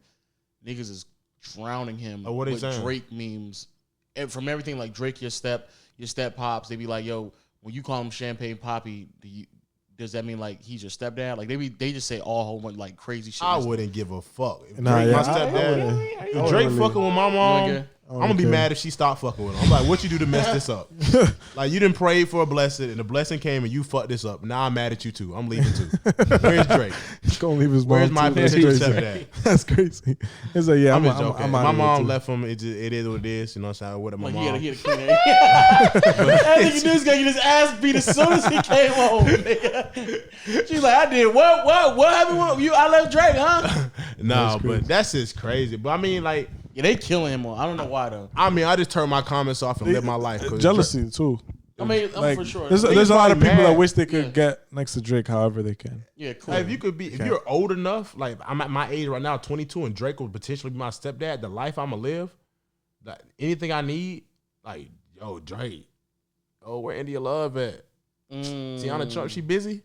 niggas is drowning him Oh, what he with saying? Drake memes. And from everything like Drake, your step pops. They be like, yo, when you call him Champagne Poppy, does that mean like he's your stepdad? Like they just say all whole bunch like crazy shit. I wouldn't give a fuck. If Nah, Drake yeah, my I stepdad. wouldn't. If Drake really. fucking with my mom, care? I'm gonna be Okay. mad if she stopped fucking with him. I'm like, what you do to mess this up? Like you didn't pray for a blessing, and the blessing came, and you fucked this up. Now I'm mad at you too. I'm leaving too. Where's Drake? He's gonna leave his mom. Where's my too. That's potential crazy. stepdad? That's crazy. It's like, yeah, I'm I'm just joking. I'm My outta here, mom too. left him. It is what it is. You know what I'm saying? What my Like mom. he had a clean that nigga knew he's gonna get his ass beat as soon as he came home. Nigga. She's like, I did what happened with you? I left Drake, huh? No, but that's just crazy. But I mean, like, Yeah, they killing him. I don't know why though. I just turn my comments off and live my life. 'cause Jealousy too. I mean, Like, for sure. there's a Niggas lot of probably people that mad. wish they could Yeah. get next to Drake however they can. Yeah, cool. Hey, if you're old enough, like I'm at my age right now, 22, and Drake would potentially be my stepdad, the life I'ma live, like anything I need, like, yo, Drake. Oh, where India Love at? Tiana Trump, she busy?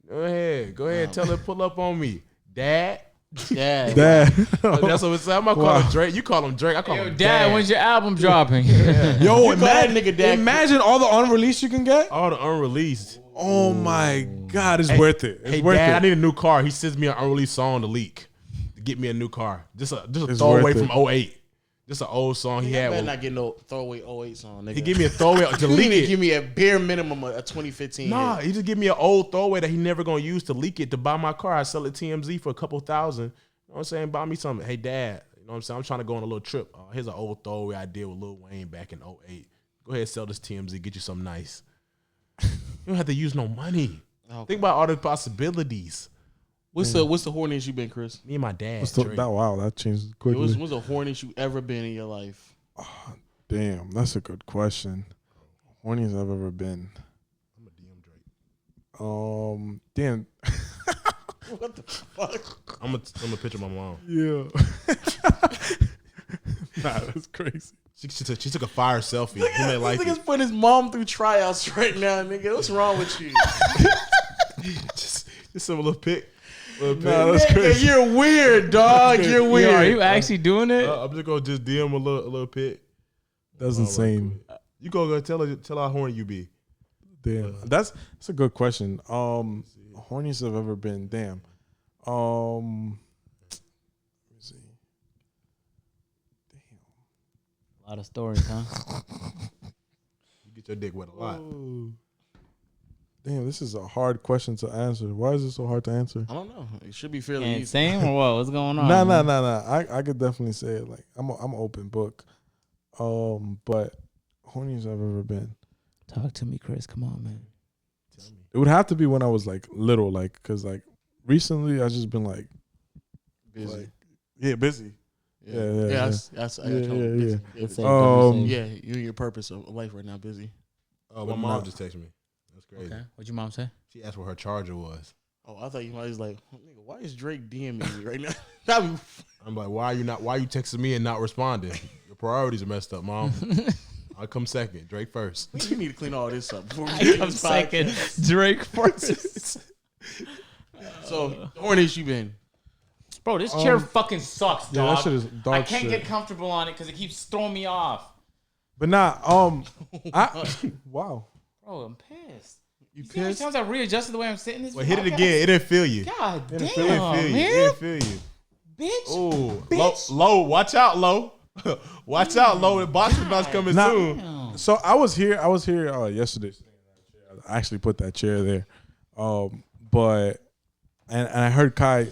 Go ahead, tell her to pull up on me. Dad. Dad. Dad. That's what it's I'm gonna call him Drake. You call him Drake, I call Yo, him Dad, when's your album dropping? Yo, that nigga Dad. imagine all the unreleased you can get. all the unreleased. Oh my God, it's worth it. It's Hey, worth Dad, it. I need a new car. He sends me an unreleased song to leak. To get me a new car. Just a It's throwaway worth it. from 08. Just an old song he He had. better with- not get no throwaway 08 song, nigga. He give me a throwaway to You leak need to it. give me a bare minimum of a 2015. Nah, hit. he just give me an old throwaway that he never gonna use to leak it to buy my car. I sell it TMZ for a couple thousand. You know what I'm saying? Buy me something. Hey, Dad. You know what I'm saying? I'm trying to go on a little trip. Here's an old throwaway I did with Lil Wayne back in 08. Go ahead, sell this TMZ. Get you something nice. You don't have to use no money. Okay. Think about all the possibilities. What's the horniest you been, Chris? Me and my dad. What's the- Drake. wow, that changed What's quickly. the horniest you ever been in your life? Damn, that's a good question. Horniest I've ever been. I'm a DM Drake. Damn. What the fuck? I'm a picture of my mom. Yeah. Nah, that's crazy. She took a fire selfie. He may like This it. nigga's putting his mom through tryouts right now, nigga. What's wrong with you? Just some little pic. Little pic. Nah, that's Nigga, crazy. you're weird, dog. You're Yo, weird. are you actually doing it? I'm just gonna just DM a little pic. That's insane. You go tell her how horny you be. Damn. That's a good question. Horniest I've ever been. Damn. lot of stories, huh? You get your dick wet a lot. Damn, this is a hard question to answer. Why is it so hard to answer? I don't know. It should be fairly And easy. same or what? What's going on? Nah. I could definitely say it. Like I'm an open book. But horniest I've ever been. Talk to me, Chris. Come on, man. Tell me. It would have to be when I was like little, like, cause like recently I just been like Busy. like, yeah, busy. Yeah. That's Yeah. busy. Yeah, you and your purpose of life right now, busy. Oh, my mom just texted me. That's crazy. Okay. What'd your mom say? She asked where her charger was. Oh, I thought you might was like, nigga, why is Drake DMing me right now? That'd be I'm like, why you texting me and not responding? Your priorities are messed up, Mom. I'll come second. Drake first. We need to clean all this up before we I get come this second. podcast. Drake first. So, the horniest you been? Bro, this chair fucking sucks, dog. Yeah, that shit is dog I can't shit. get comfortable on it because it keeps throwing me off. But nah, wow. Bro, I'm pissed. You See how many pissed? times I readjusted the way I'm sitting this Well, hit it podcast? again. It didn't feel you. God damn, It didn't feel you. It man. didn't feel you. Bitch. Ooh, Bitch. low. Watch out, low. Watch out, low. The box is about to coming Nah. soon. Damn. So I was here yesterday. I actually put that chair there. But I heard Kai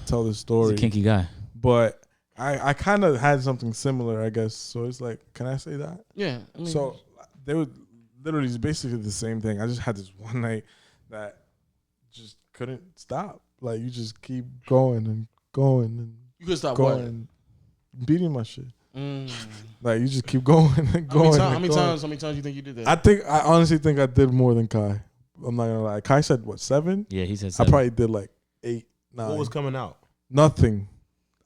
tell this He's story. a kinky guy. But I kind of had something similar, I guess. So it's like, can I say that? Yeah. I mean, So they would literally it's basically the same thing. I just had this one night that just couldn't stop. Like you just keep going and going and you could stop going, beating my shit. what? Like you just keep going and going. How and many going. times you think you did that? I honestly think I did more than Kai. I'm not gonna lie. Kai said what, 7? Yeah, he said I 7. probably did like 8, 9. What was coming out? Nothing.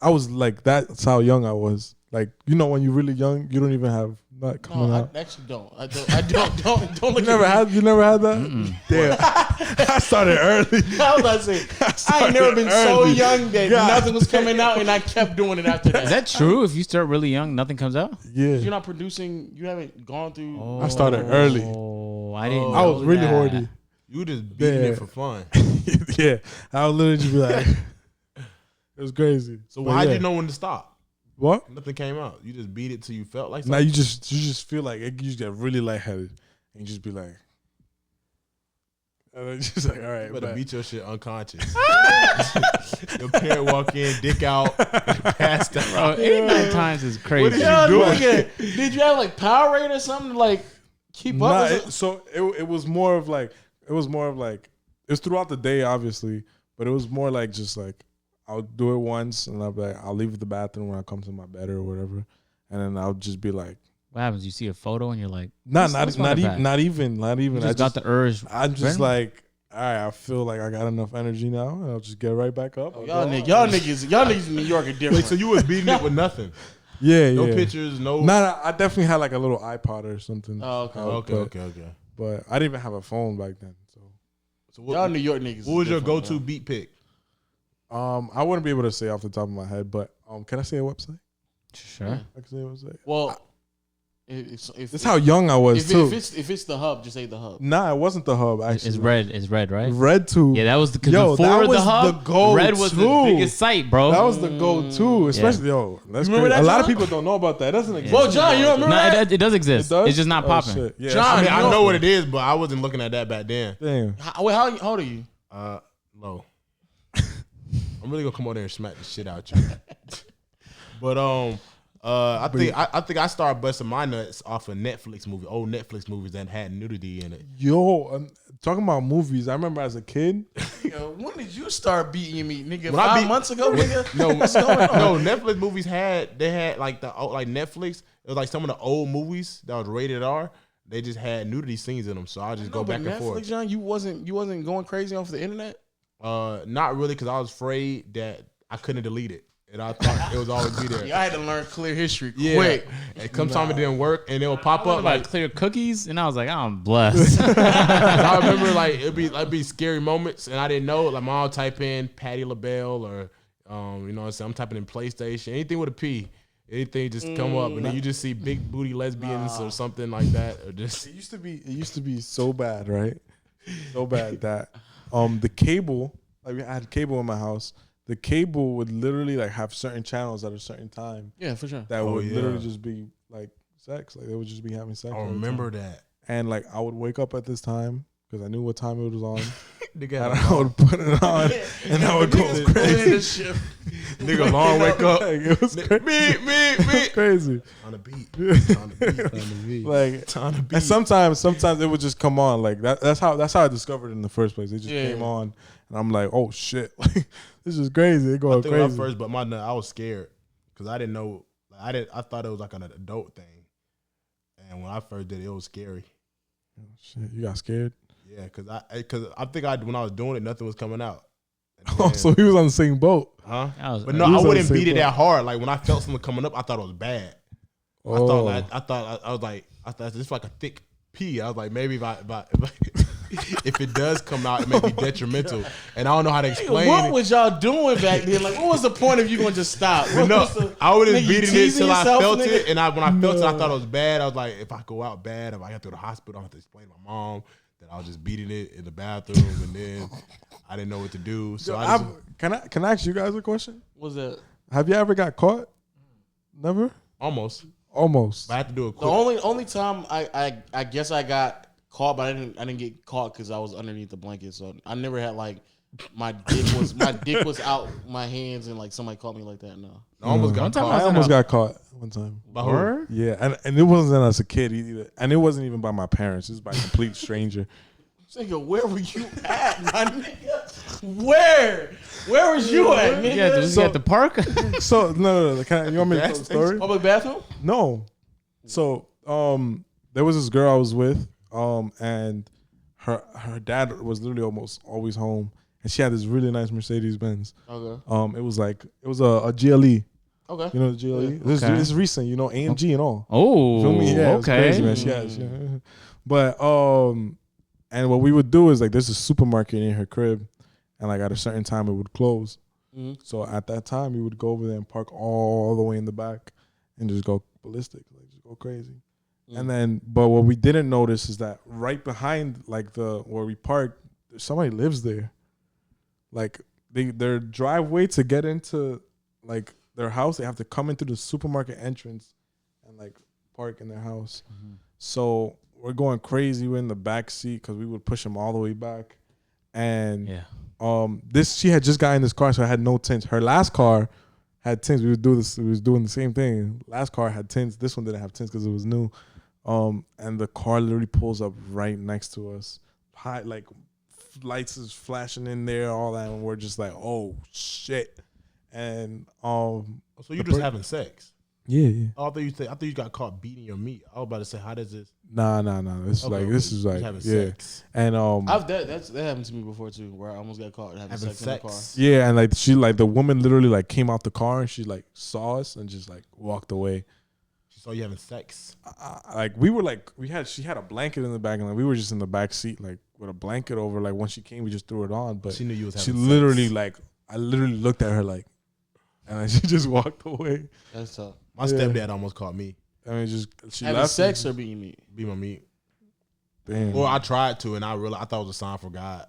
I was like, that's how young I was. Like, you know, when you're really young, you don't even have nut coming No, out. I actually don't. I don't. Don't look You never at me. had that? Damn. I started early. I was about to say, I ain't never been so early. young that God nothing was coming out, and I kept doing it after that. Is that true? If you start really young, nothing comes out? Yeah. You're not producing. You haven't gone through. I started early. Oh, I didn't. I was know really that. horny. You just beating Yeah. it for fun. Yeah. I would literally just be like, it was crazy. So But why'd yeah. you know when to stop? What? Nothing came out. You just beat it till you felt like Now something. you just feel like you just get really lightheaded and you just be like, and then just like, all right, You better bet. beat your shit unconscious. Your parent walk in, dick out, passed out. Bro, 8, 9 times is crazy. What did Yeah, you doing? nigga, did you have like Powerade or something to like keep Nah, up? With it was more of like it was throughout the day, obviously, but it was more like just like I'll do it once and I'll be like, I'll leave the bathroom when I come to my bed or whatever, and then I'll just be like, What happens? You see a photo and you're like, not not bad. even. you just got the urge. I'm just Random? like, all right, I feel like I got enough energy now, and I'll just get right back up. y'all niggas in New York are different. Wait, so you was beating it with nothing? Yeah, No yeah. pictures, no. Nah, I definitely had like a little iPod or something. Oh, okay. Okay. But I didn't even have a phone back then, so. So Y'all what, New York niggas. what was your is different, go-to bro. beat pick? I wouldn't be able to say off the top of my head, but can I say a website? Sure. I can say a website. Well, if That's how young I was too. if it's the hub, just say the hub. Nah, it wasn't the hub. Actually, It's red, right? Red too. Yeah, that was the Yo, before that the was hub. the go-to. Red was the biggest site, bro. That was the go-to, especially yo. That's remember crazy. that, A lot of John? people don't know about that. It doesn't exist. Well, John, you don't remember No, that? it does exist. It does? It's just not Oh, popping. shit. Yeah, John, I mean, you I know- know what it is, but I wasn't looking at that back then. damn. How old are you? Low. I'm really gonna come out there and smack the shit out you. But I think I started busting my nuts off of Netflix movie, old Netflix movies that had nudity in it. Yo, talking about movies, I remember as a kid. Yo, when did you start beating me, nigga? When I 5 beat- months ago, nigga. No, What's going on? no, Netflix movies had like like Netflix. It was like some of the old movies that was rated R. They just had nudity scenes in them, so I just go back and Netflix, forth. John, you wasn't going crazy off the internet. Not really, because I was afraid that I couldn't delete it, and I thought it was always be there. Yeah, I had to learn clear history Yeah. quick. And sometime it didn't work, and it would pop I up like clear cookies, and I was like, I'm blessed. I remember like it'd be scary moments, and I didn't know. Like my mom type in Patti LaBelle or you know what I'm saying, I'm typing in PlayStation, anything with a P. Anything just come up, and then you just see big booty lesbians or something like that, or just It used to be so bad, right? So bad that the cable, like I had cable in my house. The cable would literally like have certain channels at a certain time Yeah, for sure. that Oh, would yeah. literally just be like sex. Like they would just be having sex. I all the remember time. that. And like I would wake up at this time because I knew what time it was on. Nigga, And I would put it on, and I would go crazy. Nigga, long wake up. Like, it was crazy. It was crazy. On the beat. On the beat. Like, On the beat. and sometimes it would just come on. Like that's how I discovered it in the first place. It just came on, and I'm like, oh shit, like this is crazy. It going I think crazy. when I first, but I was scared because I didn't know. Like, I thought it was like an adult thing, and when I first did it, it was scary. Oh, shit, you got scared? Yeah, because I think when I was doing it, nothing was coming out. Oh, so he was on the same boat. Huh? But no, I wouldn't beat it that hard. Like when I felt something coming up, I thought it was bad. Oh. I thought this like a thick pee. I was like, maybe if it does come out, it may be detrimental. And I don't know how to explain. What was y'all doing back then? Like, what was the point of you going to just stop? I wouldn't beating it till I felt nigga? it. And when I felt it, I thought it was bad. I was like, if I go out bad, if I have to go to the hospital, I have to explain to my mom that I was just beating it in the bathroom, and then I didn't know what to do. So can I ask you guys a question? What's that? Have you ever got caught? Never. Almost. Almost. But I had to do it The quick. only time I guess I got caught, but I didn't get caught because I was underneath the blanket. So I never had like my dick was out my hands and like somebody caught me like that. No. I almost got time caught. I almost got caught one time. By who? Yeah, and it wasn't as a kid either, and it wasn't even by my parents. It was by a complete stranger. Nigga, where were you at, my nigga? Where was you at, nigga? Yeah, was he at the park? So no. You want me to tell the story? Public bathroom? No. So there was this girl I was with, and her dad was literally almost always home, and she had this really nice Mercedes Benz. Okay. It was a GLE. Okay. You know the GLE? Yeah. This is recent, you know, AMG and all. Oh, Feel me? Yeah, it was okay. crazy, man. She but and what we would do is like there's a supermarket in her crib, and like at a certain time it would close. Mm-hmm. So at that time we would go over there and park all the way in the back and just go ballistic, like just go crazy. Mm-hmm. And then, but what we didn't notice is that right behind like where we parked, somebody lives there. Like their driveway to get into like their house, they have to come into the supermarket entrance and like park in their house. Mm-hmm. So we're going crazy. We're in the back seat because we would push them all the way back. And she had just gotten in this car, so I had no tints. Her last car had tints. We was doing the same thing. Last car had tints. This one didn't have tints because it was new. And the car literally pulls up right next to us. High, like lights is flashing in there, all that, and we're just like, oh shit. And so you just having sex? Yeah. Oh, I thought you got caught beating your meat. I was about to say, how does this? Nah. This is like having yeah. sex. And that happened to me before too, where I almost got caught having sex in the car. Yeah, and like the woman literally like came out the car and she like saw us and just like walked away. She saw you having sex. Like we were like she had a blanket in the back and like we were just in the back seat like with a blanket over. Like when she came, we just threw it on. But she knew you was having she sex. literally like I literally looked at her like, and like, she just walked away. That's tough. My stepdad almost caught me. I mean, she having left sex or beating me? Beat my meat. Damn. Well, I tried to, and I thought it was a sign for God.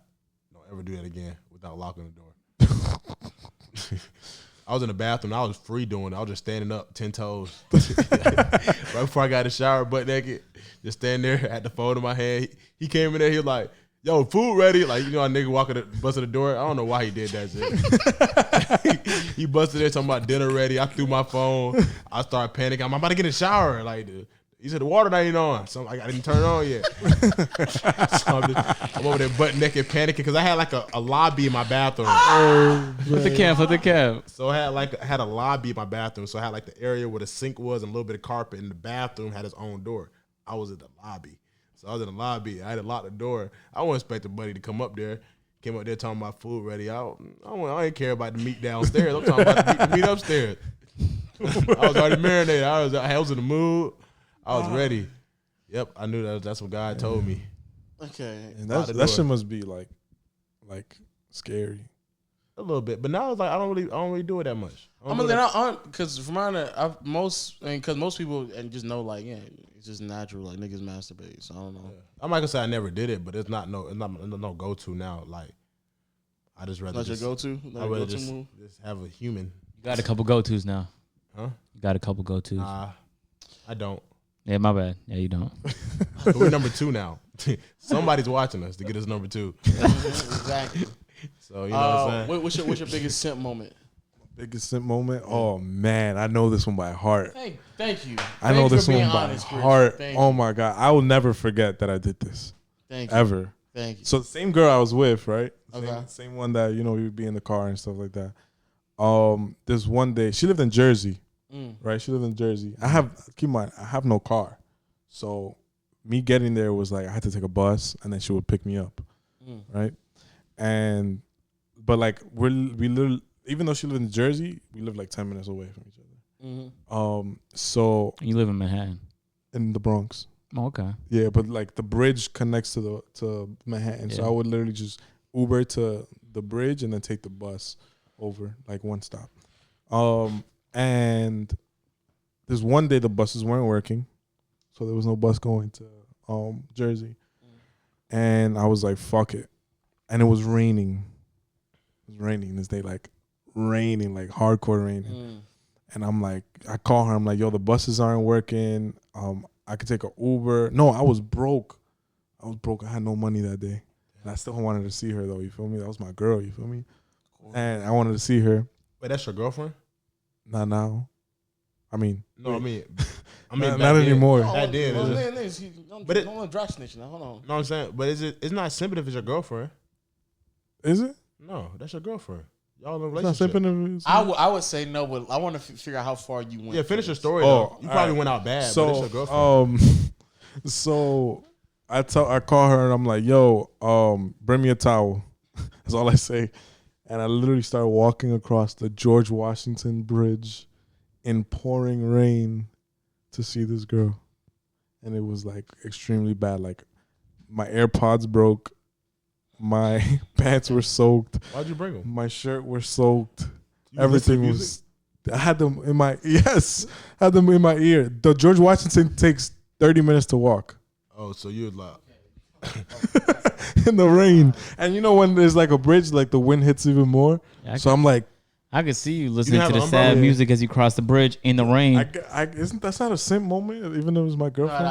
Don't ever do that again without locking the door. I was in the bathroom. I was free doing it. I was just standing up, 10 toes. Right before I got in the shower, butt naked. Just standing there, had the phone in my hand. He came in there. He was like, yo, food ready? Like, you know, a nigga busted the door. I don't know why he did that shit. he busted there talking about dinner ready. I threw my phone. I started panicking. I'm about to get in the shower. Like, he said the water ain't on. So I didn't turn it on yet. So I'm over there butt naked panicking because I had like a lobby in my bathroom. Flip the cab. So I had a lobby in my bathroom. So I had like the area where the sink was and a little bit of carpet, and the bathroom had its own door. I was in the lobby. So I was in the lobby. I had to lock the door. I wasn't expecting buddy to come up there. Came up there talking about food ready. I didn't care about the meat downstairs. I'm talking about the meat upstairs. I was already marinated. I was in the mood. I was ready. Yep, I knew that's what God told me. Okay. And that shit must be like scary. A little bit, but now it's like I don't really do it that much. Because most people and just know like it's just natural like niggas masturbate. So I don't know. Yeah. I'm not gonna say I never did it, but it's not no go to now. Like I just rather not your go to. I rather just have a human. You got a couple go tos now. Huh? You got a couple go tos. Nah, I don't. Yeah, my bad. Yeah, you don't. But we're number 2 now. Somebody's watching us to get us number 2. Exactly. So you know what I'm saying. What's your biggest simp moment? Biggest simp moment? Oh man, I know this one by heart. Thank you. I know this one by honest, heart. Thank Oh you. my god, I will never forget that I did this. Thank you. Ever. Thank you. So the same girl I was with, right? Okay. Same one that we would be in the car and stuff like that. This one day, she lived in Jersey, right? She lived in Jersey. Keep in mind, I have no car, so me getting there was like I had to take a bus, and then she would pick me up, right? But like we live, even though she lived in Jersey, we lived like 10 minutes away from each other. So You live in Manhattan. in the Bronx. Oh, okay. Yeah, but like the bridge connects to Manhattan, so I would literally just Uber to the bridge and then take the bus over, like one stop. And this one day the buses weren't working, so there was no bus going to Jersey, and I was like, "Fuck it," and it was raining. It was raining this day, like raining, like hardcore raining. And I'm like, I call her. I'm like, "Yo, the buses aren't working. I could take an Uber." No, I was broke. I had no money that day. And I still wanted to see her, though. You feel me? That was my girl. You feel me? And I wanted to see her. Wait, that's your girlfriend? Not now. I mean. No, I mean not anymore. Back then, Don't dry snitch now. Hold on. No, I'm saying, but it's not simping if it's your girlfriend. Is it? No, that's your girlfriend. Y'all in a It's not relationship. simping if I would say no, but I want to figure out how far you went. Yeah, finish your story. Oh, though. You probably alright. went out bad, but it's your So, girlfriend. so I call her and I'm like, "Yo, bring me a towel." That's all I say. And I literally started walking across the George Washington Bridge in pouring rain to see this girl. And it was like extremely bad. Like my AirPods broke. My pants were soaked. Why'd you bring them? My shirt was soaked. You listen to Everything was. I had them in my had them in my ear. The George Washington takes 30 minutes to walk Oh, so you're like, in the rain, and you know when there's like a bridge, like the wind hits even more. Yeah, So I'm like, I could see you listening have to the an umbrella? sad music as you cross the bridge in the rain. isn't that's not a simp moment? Even though it was my girlfriend.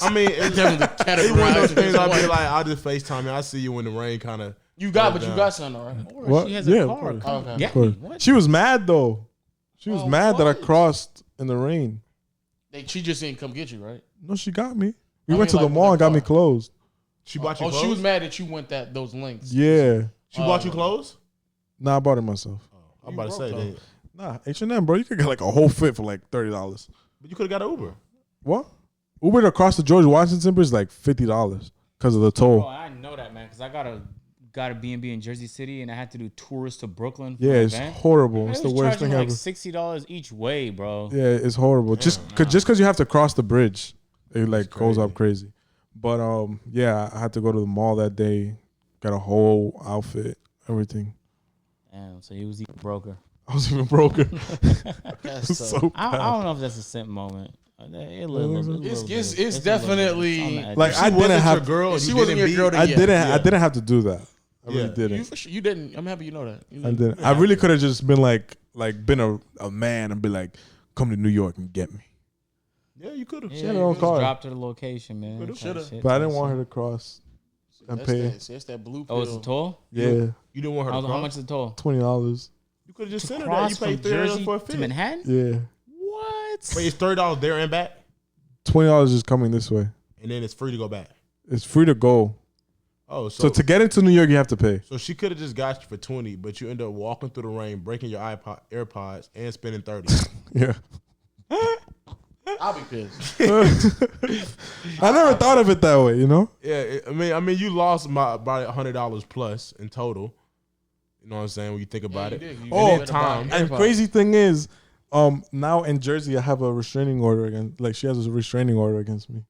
I mean, it's Categorize one of those it things. as I'll be one. like, I'll just FaceTime you. I see you when the rain kind of. You got something, though, right? What? She has Yeah, a of car. course. Come Okay. get Of course. me. What? She was mad though. She was Oh, mad that I what? crossed in the rain. She just didn't come get you, right? No, she got me. We I went mean, to the like, mall and got car. me clothes. She bought you Oh, clothes. she was mad that you went those lengths. Yeah. She bought you clothes. Nah, I bought it myself. I'm about to say, broke, then, Nah, H&M, bro. You could get like a whole fit for like $30. but you could have got an Uber. What? Uber to cross the George Washington Bridge is like $50 because of the Oh, toll. I know that, man, because I got a B&B in Jersey City, and I had to do tours to Brooklyn. For Yeah, an it's event. horrible. It It's was the worst charging thing like ever. $60 each way, bro. Yeah, it's horrible. Just because you have to cross the bridge, it like goes up crazy. But yeah, I had to go to the mall that day, got a whole outfit, everything. Damn, so he was even broker. I was even broker. That's So I bad. don't know if that's a simp moment. It's definitely Like She I didn't wasn't have. your girl. If she you wasn't didn't your girl, be- then I yeah. didn't. Yeah. I didn't have to do that. I really Yeah. didn't. You didn't. I'm happy you know that. I didn't. I really could have just been like been a man and be like, come to New York and get me. Yeah, you could have. She had her own car. Drop to the location, man. Could've. Type Should've. shit, But I type didn't want shit. her to cross and That's pay. that's that blue pill. Oh, it's a toll? Yeah, You didn't want her to How cross? much is the toll? $20. You could have just sent her that. Cross You from paid $30 Jersey for a to fit. Manhattan? Yeah, What? Wait, it's $30 there and back, $20 is coming this way. and then it's free to go back. It's free to go. Oh, So to get into New York, you have to pay. So she could have just got you for 20, but you end up walking through the rain, breaking your AirPods, and spending 30. Yeah. I'll be pissed. I never thought of it that way, you know? Yeah, I mean, you lost about $100 plus in total. You know what I'm saying? When you think about you it. did. You Oh, did time. And AirPods. crazy thing is, now in Jersey, I have a restraining order against. Like she has a restraining order against me.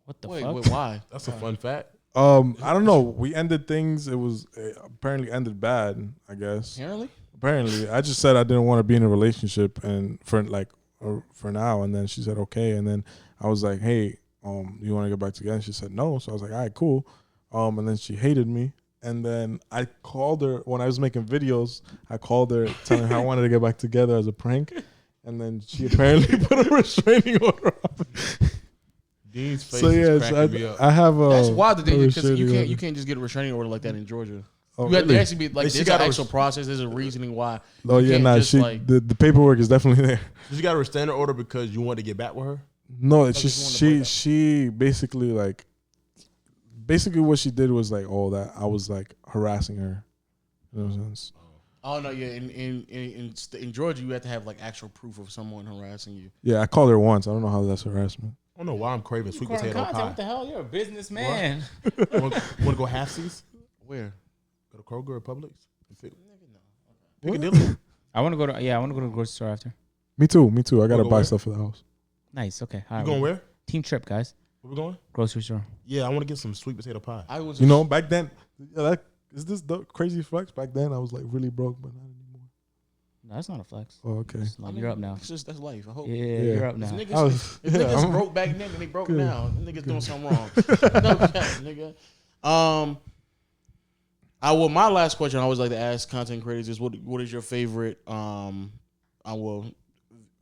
What the Wait, fuck? why? That's a fun fact. I don't know. We ended things. It was apparently ended bad. I guess. Apparently. Apparently, I just said I didn't want to be in a relationship, and for now. And then she said okay. And then I was like, hey, you want to get back together? And she said no. So I was like, all right, cool. And then she hated me. And then I called her when I was making videos. I called her telling her I wanted to get back together as a prank. and then she apparently put a restraining order on me. Dean's face So is yes, cracking me up. I have a. That's wild that they because restraining order. you can't just get a restraining order like that in Georgia. Oh, You have to really? actually be like She there's got an a actual process. There's a reasoning why. Oh You yeah, can't nah. just, She like- the paperwork is definitely there. Did you got a restraining order because you wanted to get back with her? No, it's just just wanted to she basically what she did was like that I was like harassing her. You know what I'm saying? Oh no, yeah. In Georgia, you have to have like actual proof of someone harassing you. Yeah, I called her once. I don't know how that's harassment. I don't know why I'm craving sweet Recording potato content, pie. what the hell? You're a businessman. Want to go halfsies? Where? Go to Kroger or Publix? Piccadilly? I want to go to the grocery store after. Me too. I gotta go buy where? stuff for the house. Nice. Okay. All You right. going where? Team trip, guys. Where we going? Grocery store. Yeah, I want to get some sweet potato pie. I was. You know, back then, is this the crazy flex? Back then, I was like really broke, but not anymore. No, that's not a flex. Oh, okay. It's like, you're up now. That's life. I hope. Yeah, Yeah. you're up now. If I was- niggas I'm- broke back then and they broke Good. now. Them niggas doing something wrong. No cap, nigga. Well, my last question I always like to ask content creators is what is your favorite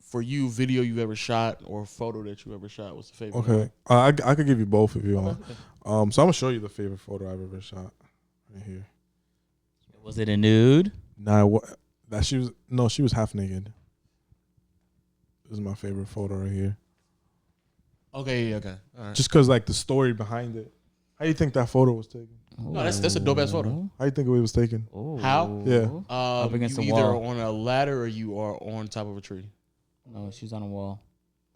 for you video you've ever shot or photo that you ever shot? What's the favorite? Okay, I could give you both if you want. So I'm gonna show you the favorite photo I've ever shot right here. Was it a nude? Nah, she was half naked. This is my favorite photo right here. Okay, yeah, okay. All right. Just cause like the story behind it. How do you think that photo was taken? No, that's a dope ass photo. How do you think it was taken? Oh. How? Yeah. Up against you the either wall. on a ladder or you are on top of a tree. No, she's on a wall.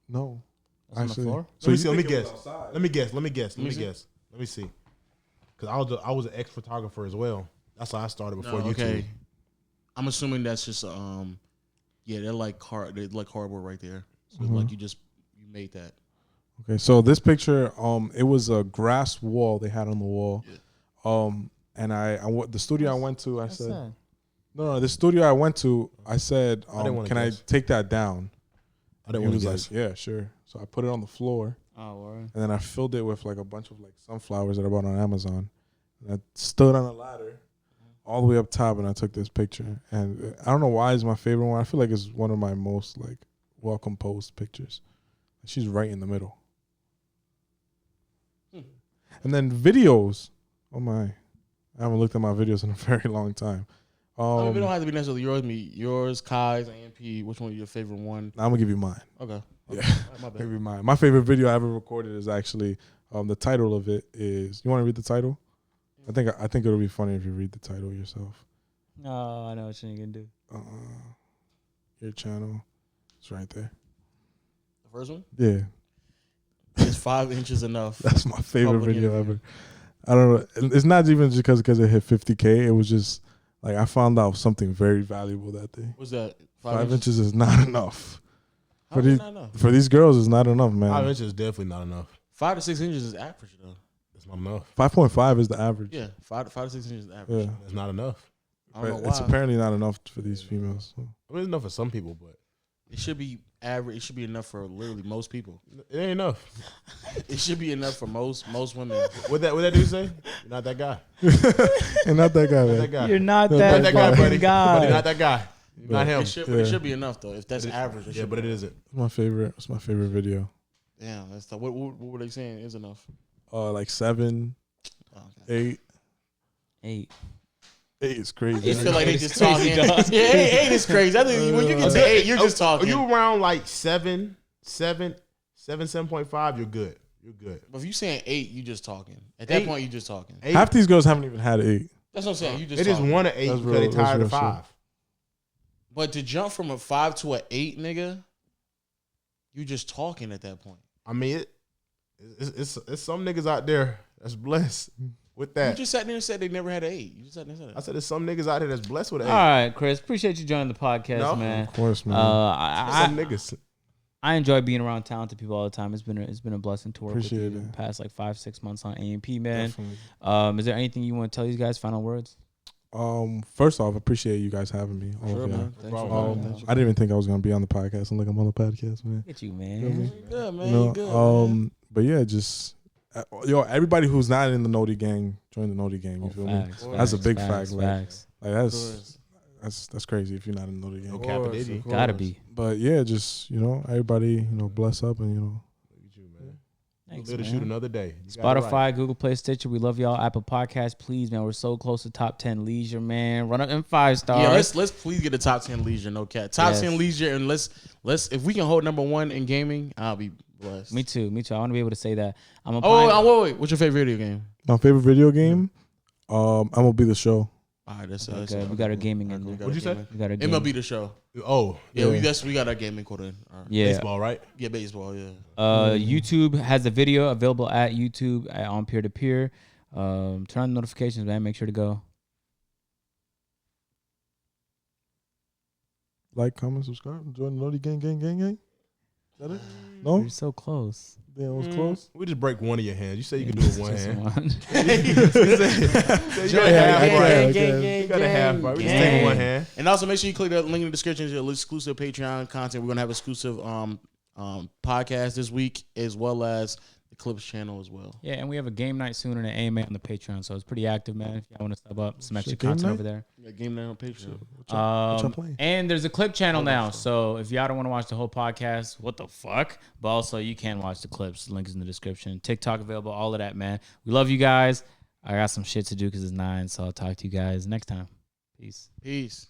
No. That's on the floor. So you let me think it was guess. outside? Let me guess. Let me see. see. Because I was an ex photographer as well. That's how I started before YouTube. Okay. I'm assuming that's just they're like cardboard right there. So like you made that. Okay, so this picture, it was a grass wall they had on the wall. Yeah. And the studio I went to, I What's said, that? no, the studio I went to, I said, I didn't wanna can guess. I take that down? I didn't He want was to like, guess. yeah, sure. So I put it on the floor, Oh, word. and then I filled it with like a bunch of like sunflowers that I bought on Amazon. And I stood on a ladder all the way up top, and I took this picture. And I don't know why it's my favorite one. I feel like it's one of my most like well composed pictures. She's right in the middle. And then videos. Oh my, I haven't looked at my videos in a very long time. I mean, we don't have to be necessarily yours, Kai's, AMP. Which one is your favorite one? I'm gonna give you mine. Okay. Yeah. All right, my bad. Maybe mine. My favorite video I ever recorded is actually the title of it is. You want to read the title? I think it'll be funny if you read the title yourself. Oh, I know what you're gonna do. Your channel, it's right there. The first one Yeah, is 5 inches enough. that's my favorite Public video interview. ever. I don't know. It's not even just because it hit 50K. It was just like I found out something very valuable that day. What's that? 5 inches is not enough. How is it not enough? For these girls, it's not enough, man. 5 inches is definitely not enough. 5 to 6 inches is average though. That's not enough. 5.5 is the average. Yeah, 5 to 6 inches is average. Yeah. That's not enough. I don't know But why. it's apparently not enough for these females. So. I mean, it's enough for some people, but It should be average. It should be enough for literally most people. it ain't enough. It should be enough for most women. What that dude say? You're not that guy. And not that guy, Not man. that guy. You're not Not that, Not that guy, fucking buddy. guy. Buddy, not that guy. Not him. But it Yeah. should be enough though. If that's average, Yeah, but it isn't. It's my favorite. It's my favorite video. Damn, that's tough. What were they saying is enough? Like 7, Oh, okay. 8. 8. 8 is crazy. I right? feel like they It's just crazy, talking. dog. Yeah, eight is crazy. I think when you get to 8, you're just talking. Are you around like 7.5? You're good. You're good. But if you saying 8, you just talking. At that 8. point, you just talking. 8. Half these girls haven't even had 8. That's what I'm saying. You just They just talking. want an 8 That's because they real- tired that's of real 5. But to jump from a 5 to an 8, nigga, you just talking at that point. I mean, it's some niggas out there that's blessed with You that. just sat there and said they never had an 8. You just sat there and said I that. said there's some niggas out there that's blessed with an 8. All right, Chris. Appreciate you joining the podcast, No. man. Of course, man. Some niggas. I enjoy being around talented people all the time. It's been a blessing to work Appreciate with you in it. the past like 5-6 months on AMP, man. Definitely. Is there anything you want to tell these guys? Final words? First off, appreciate you guys having me. All Sure, of y'all. man. Thanks for problem. coming. I didn't even think I was gonna be on the podcast, and look, I'm on the podcast, man. Look at you, man. Good, man. You know, You good, man. but yeah, just everybody who's not in the Noti gang, join the Noti gang. You feel me? Facts, That's a big facts, fact. Like, facts. like that's That's crazy if you're not in Notre Dame. No cap, it is. Gotta be. But yeah, just everybody bless up and Look at you, man. Thanks, Live to man. shoot another day. You got it Spotify, right. Google Play, Stitcher. We love y'all. Apple Podcasts, please, man. We're so close to top 10 leisure, man. Run up in 5 stars. Yeah, let's please get a top 10 leisure, no cat. Top Yes. 10 leisure, and let's if we can hold number 1 in gaming, I'll be blessed. Me too. I want to be able to say that. I'm a Wait. What's your favorite video game? my favorite video game, MLB The Show. All right, that's Okay, we got our gaming in there. What'd you say? We got our gaming. MLB The Show. Oh, Yeah, we got our gaming quota in. All right. Yeah. baseball, right? Yeah, baseball. Yeah. YouTube has a video available at YouTube on peer to peer. Turn on notifications, man. Make sure to go. Like, comment, subscribe, join the Naughty Gang. Is that it? No? You're so close. Damn, it was close. We just break one of your hands. You say you can do it one hand. One. You got a half right. gang. You got a half right. We just take one hand. And also make sure you click that link in the description to your exclusive Patreon content. We're gonna have exclusive podcast this week as well as the Clips channel as well. Yeah, and we have a game night soon and an AMA on the Patreon, so it's pretty active, man. If y'all want to sub up some extra Shit, game content night? over there. Yeah, game night on Patreon. What y'all playing? And there's a clip channel now, so if y'all don't want to watch the whole podcast, what the fuck? But also, you can watch the clips. Link is in the description. TikTok available, all of that, man. We love you guys. I got some shit to do because it's 9, so I'll talk to you guys next time. Peace. Peace.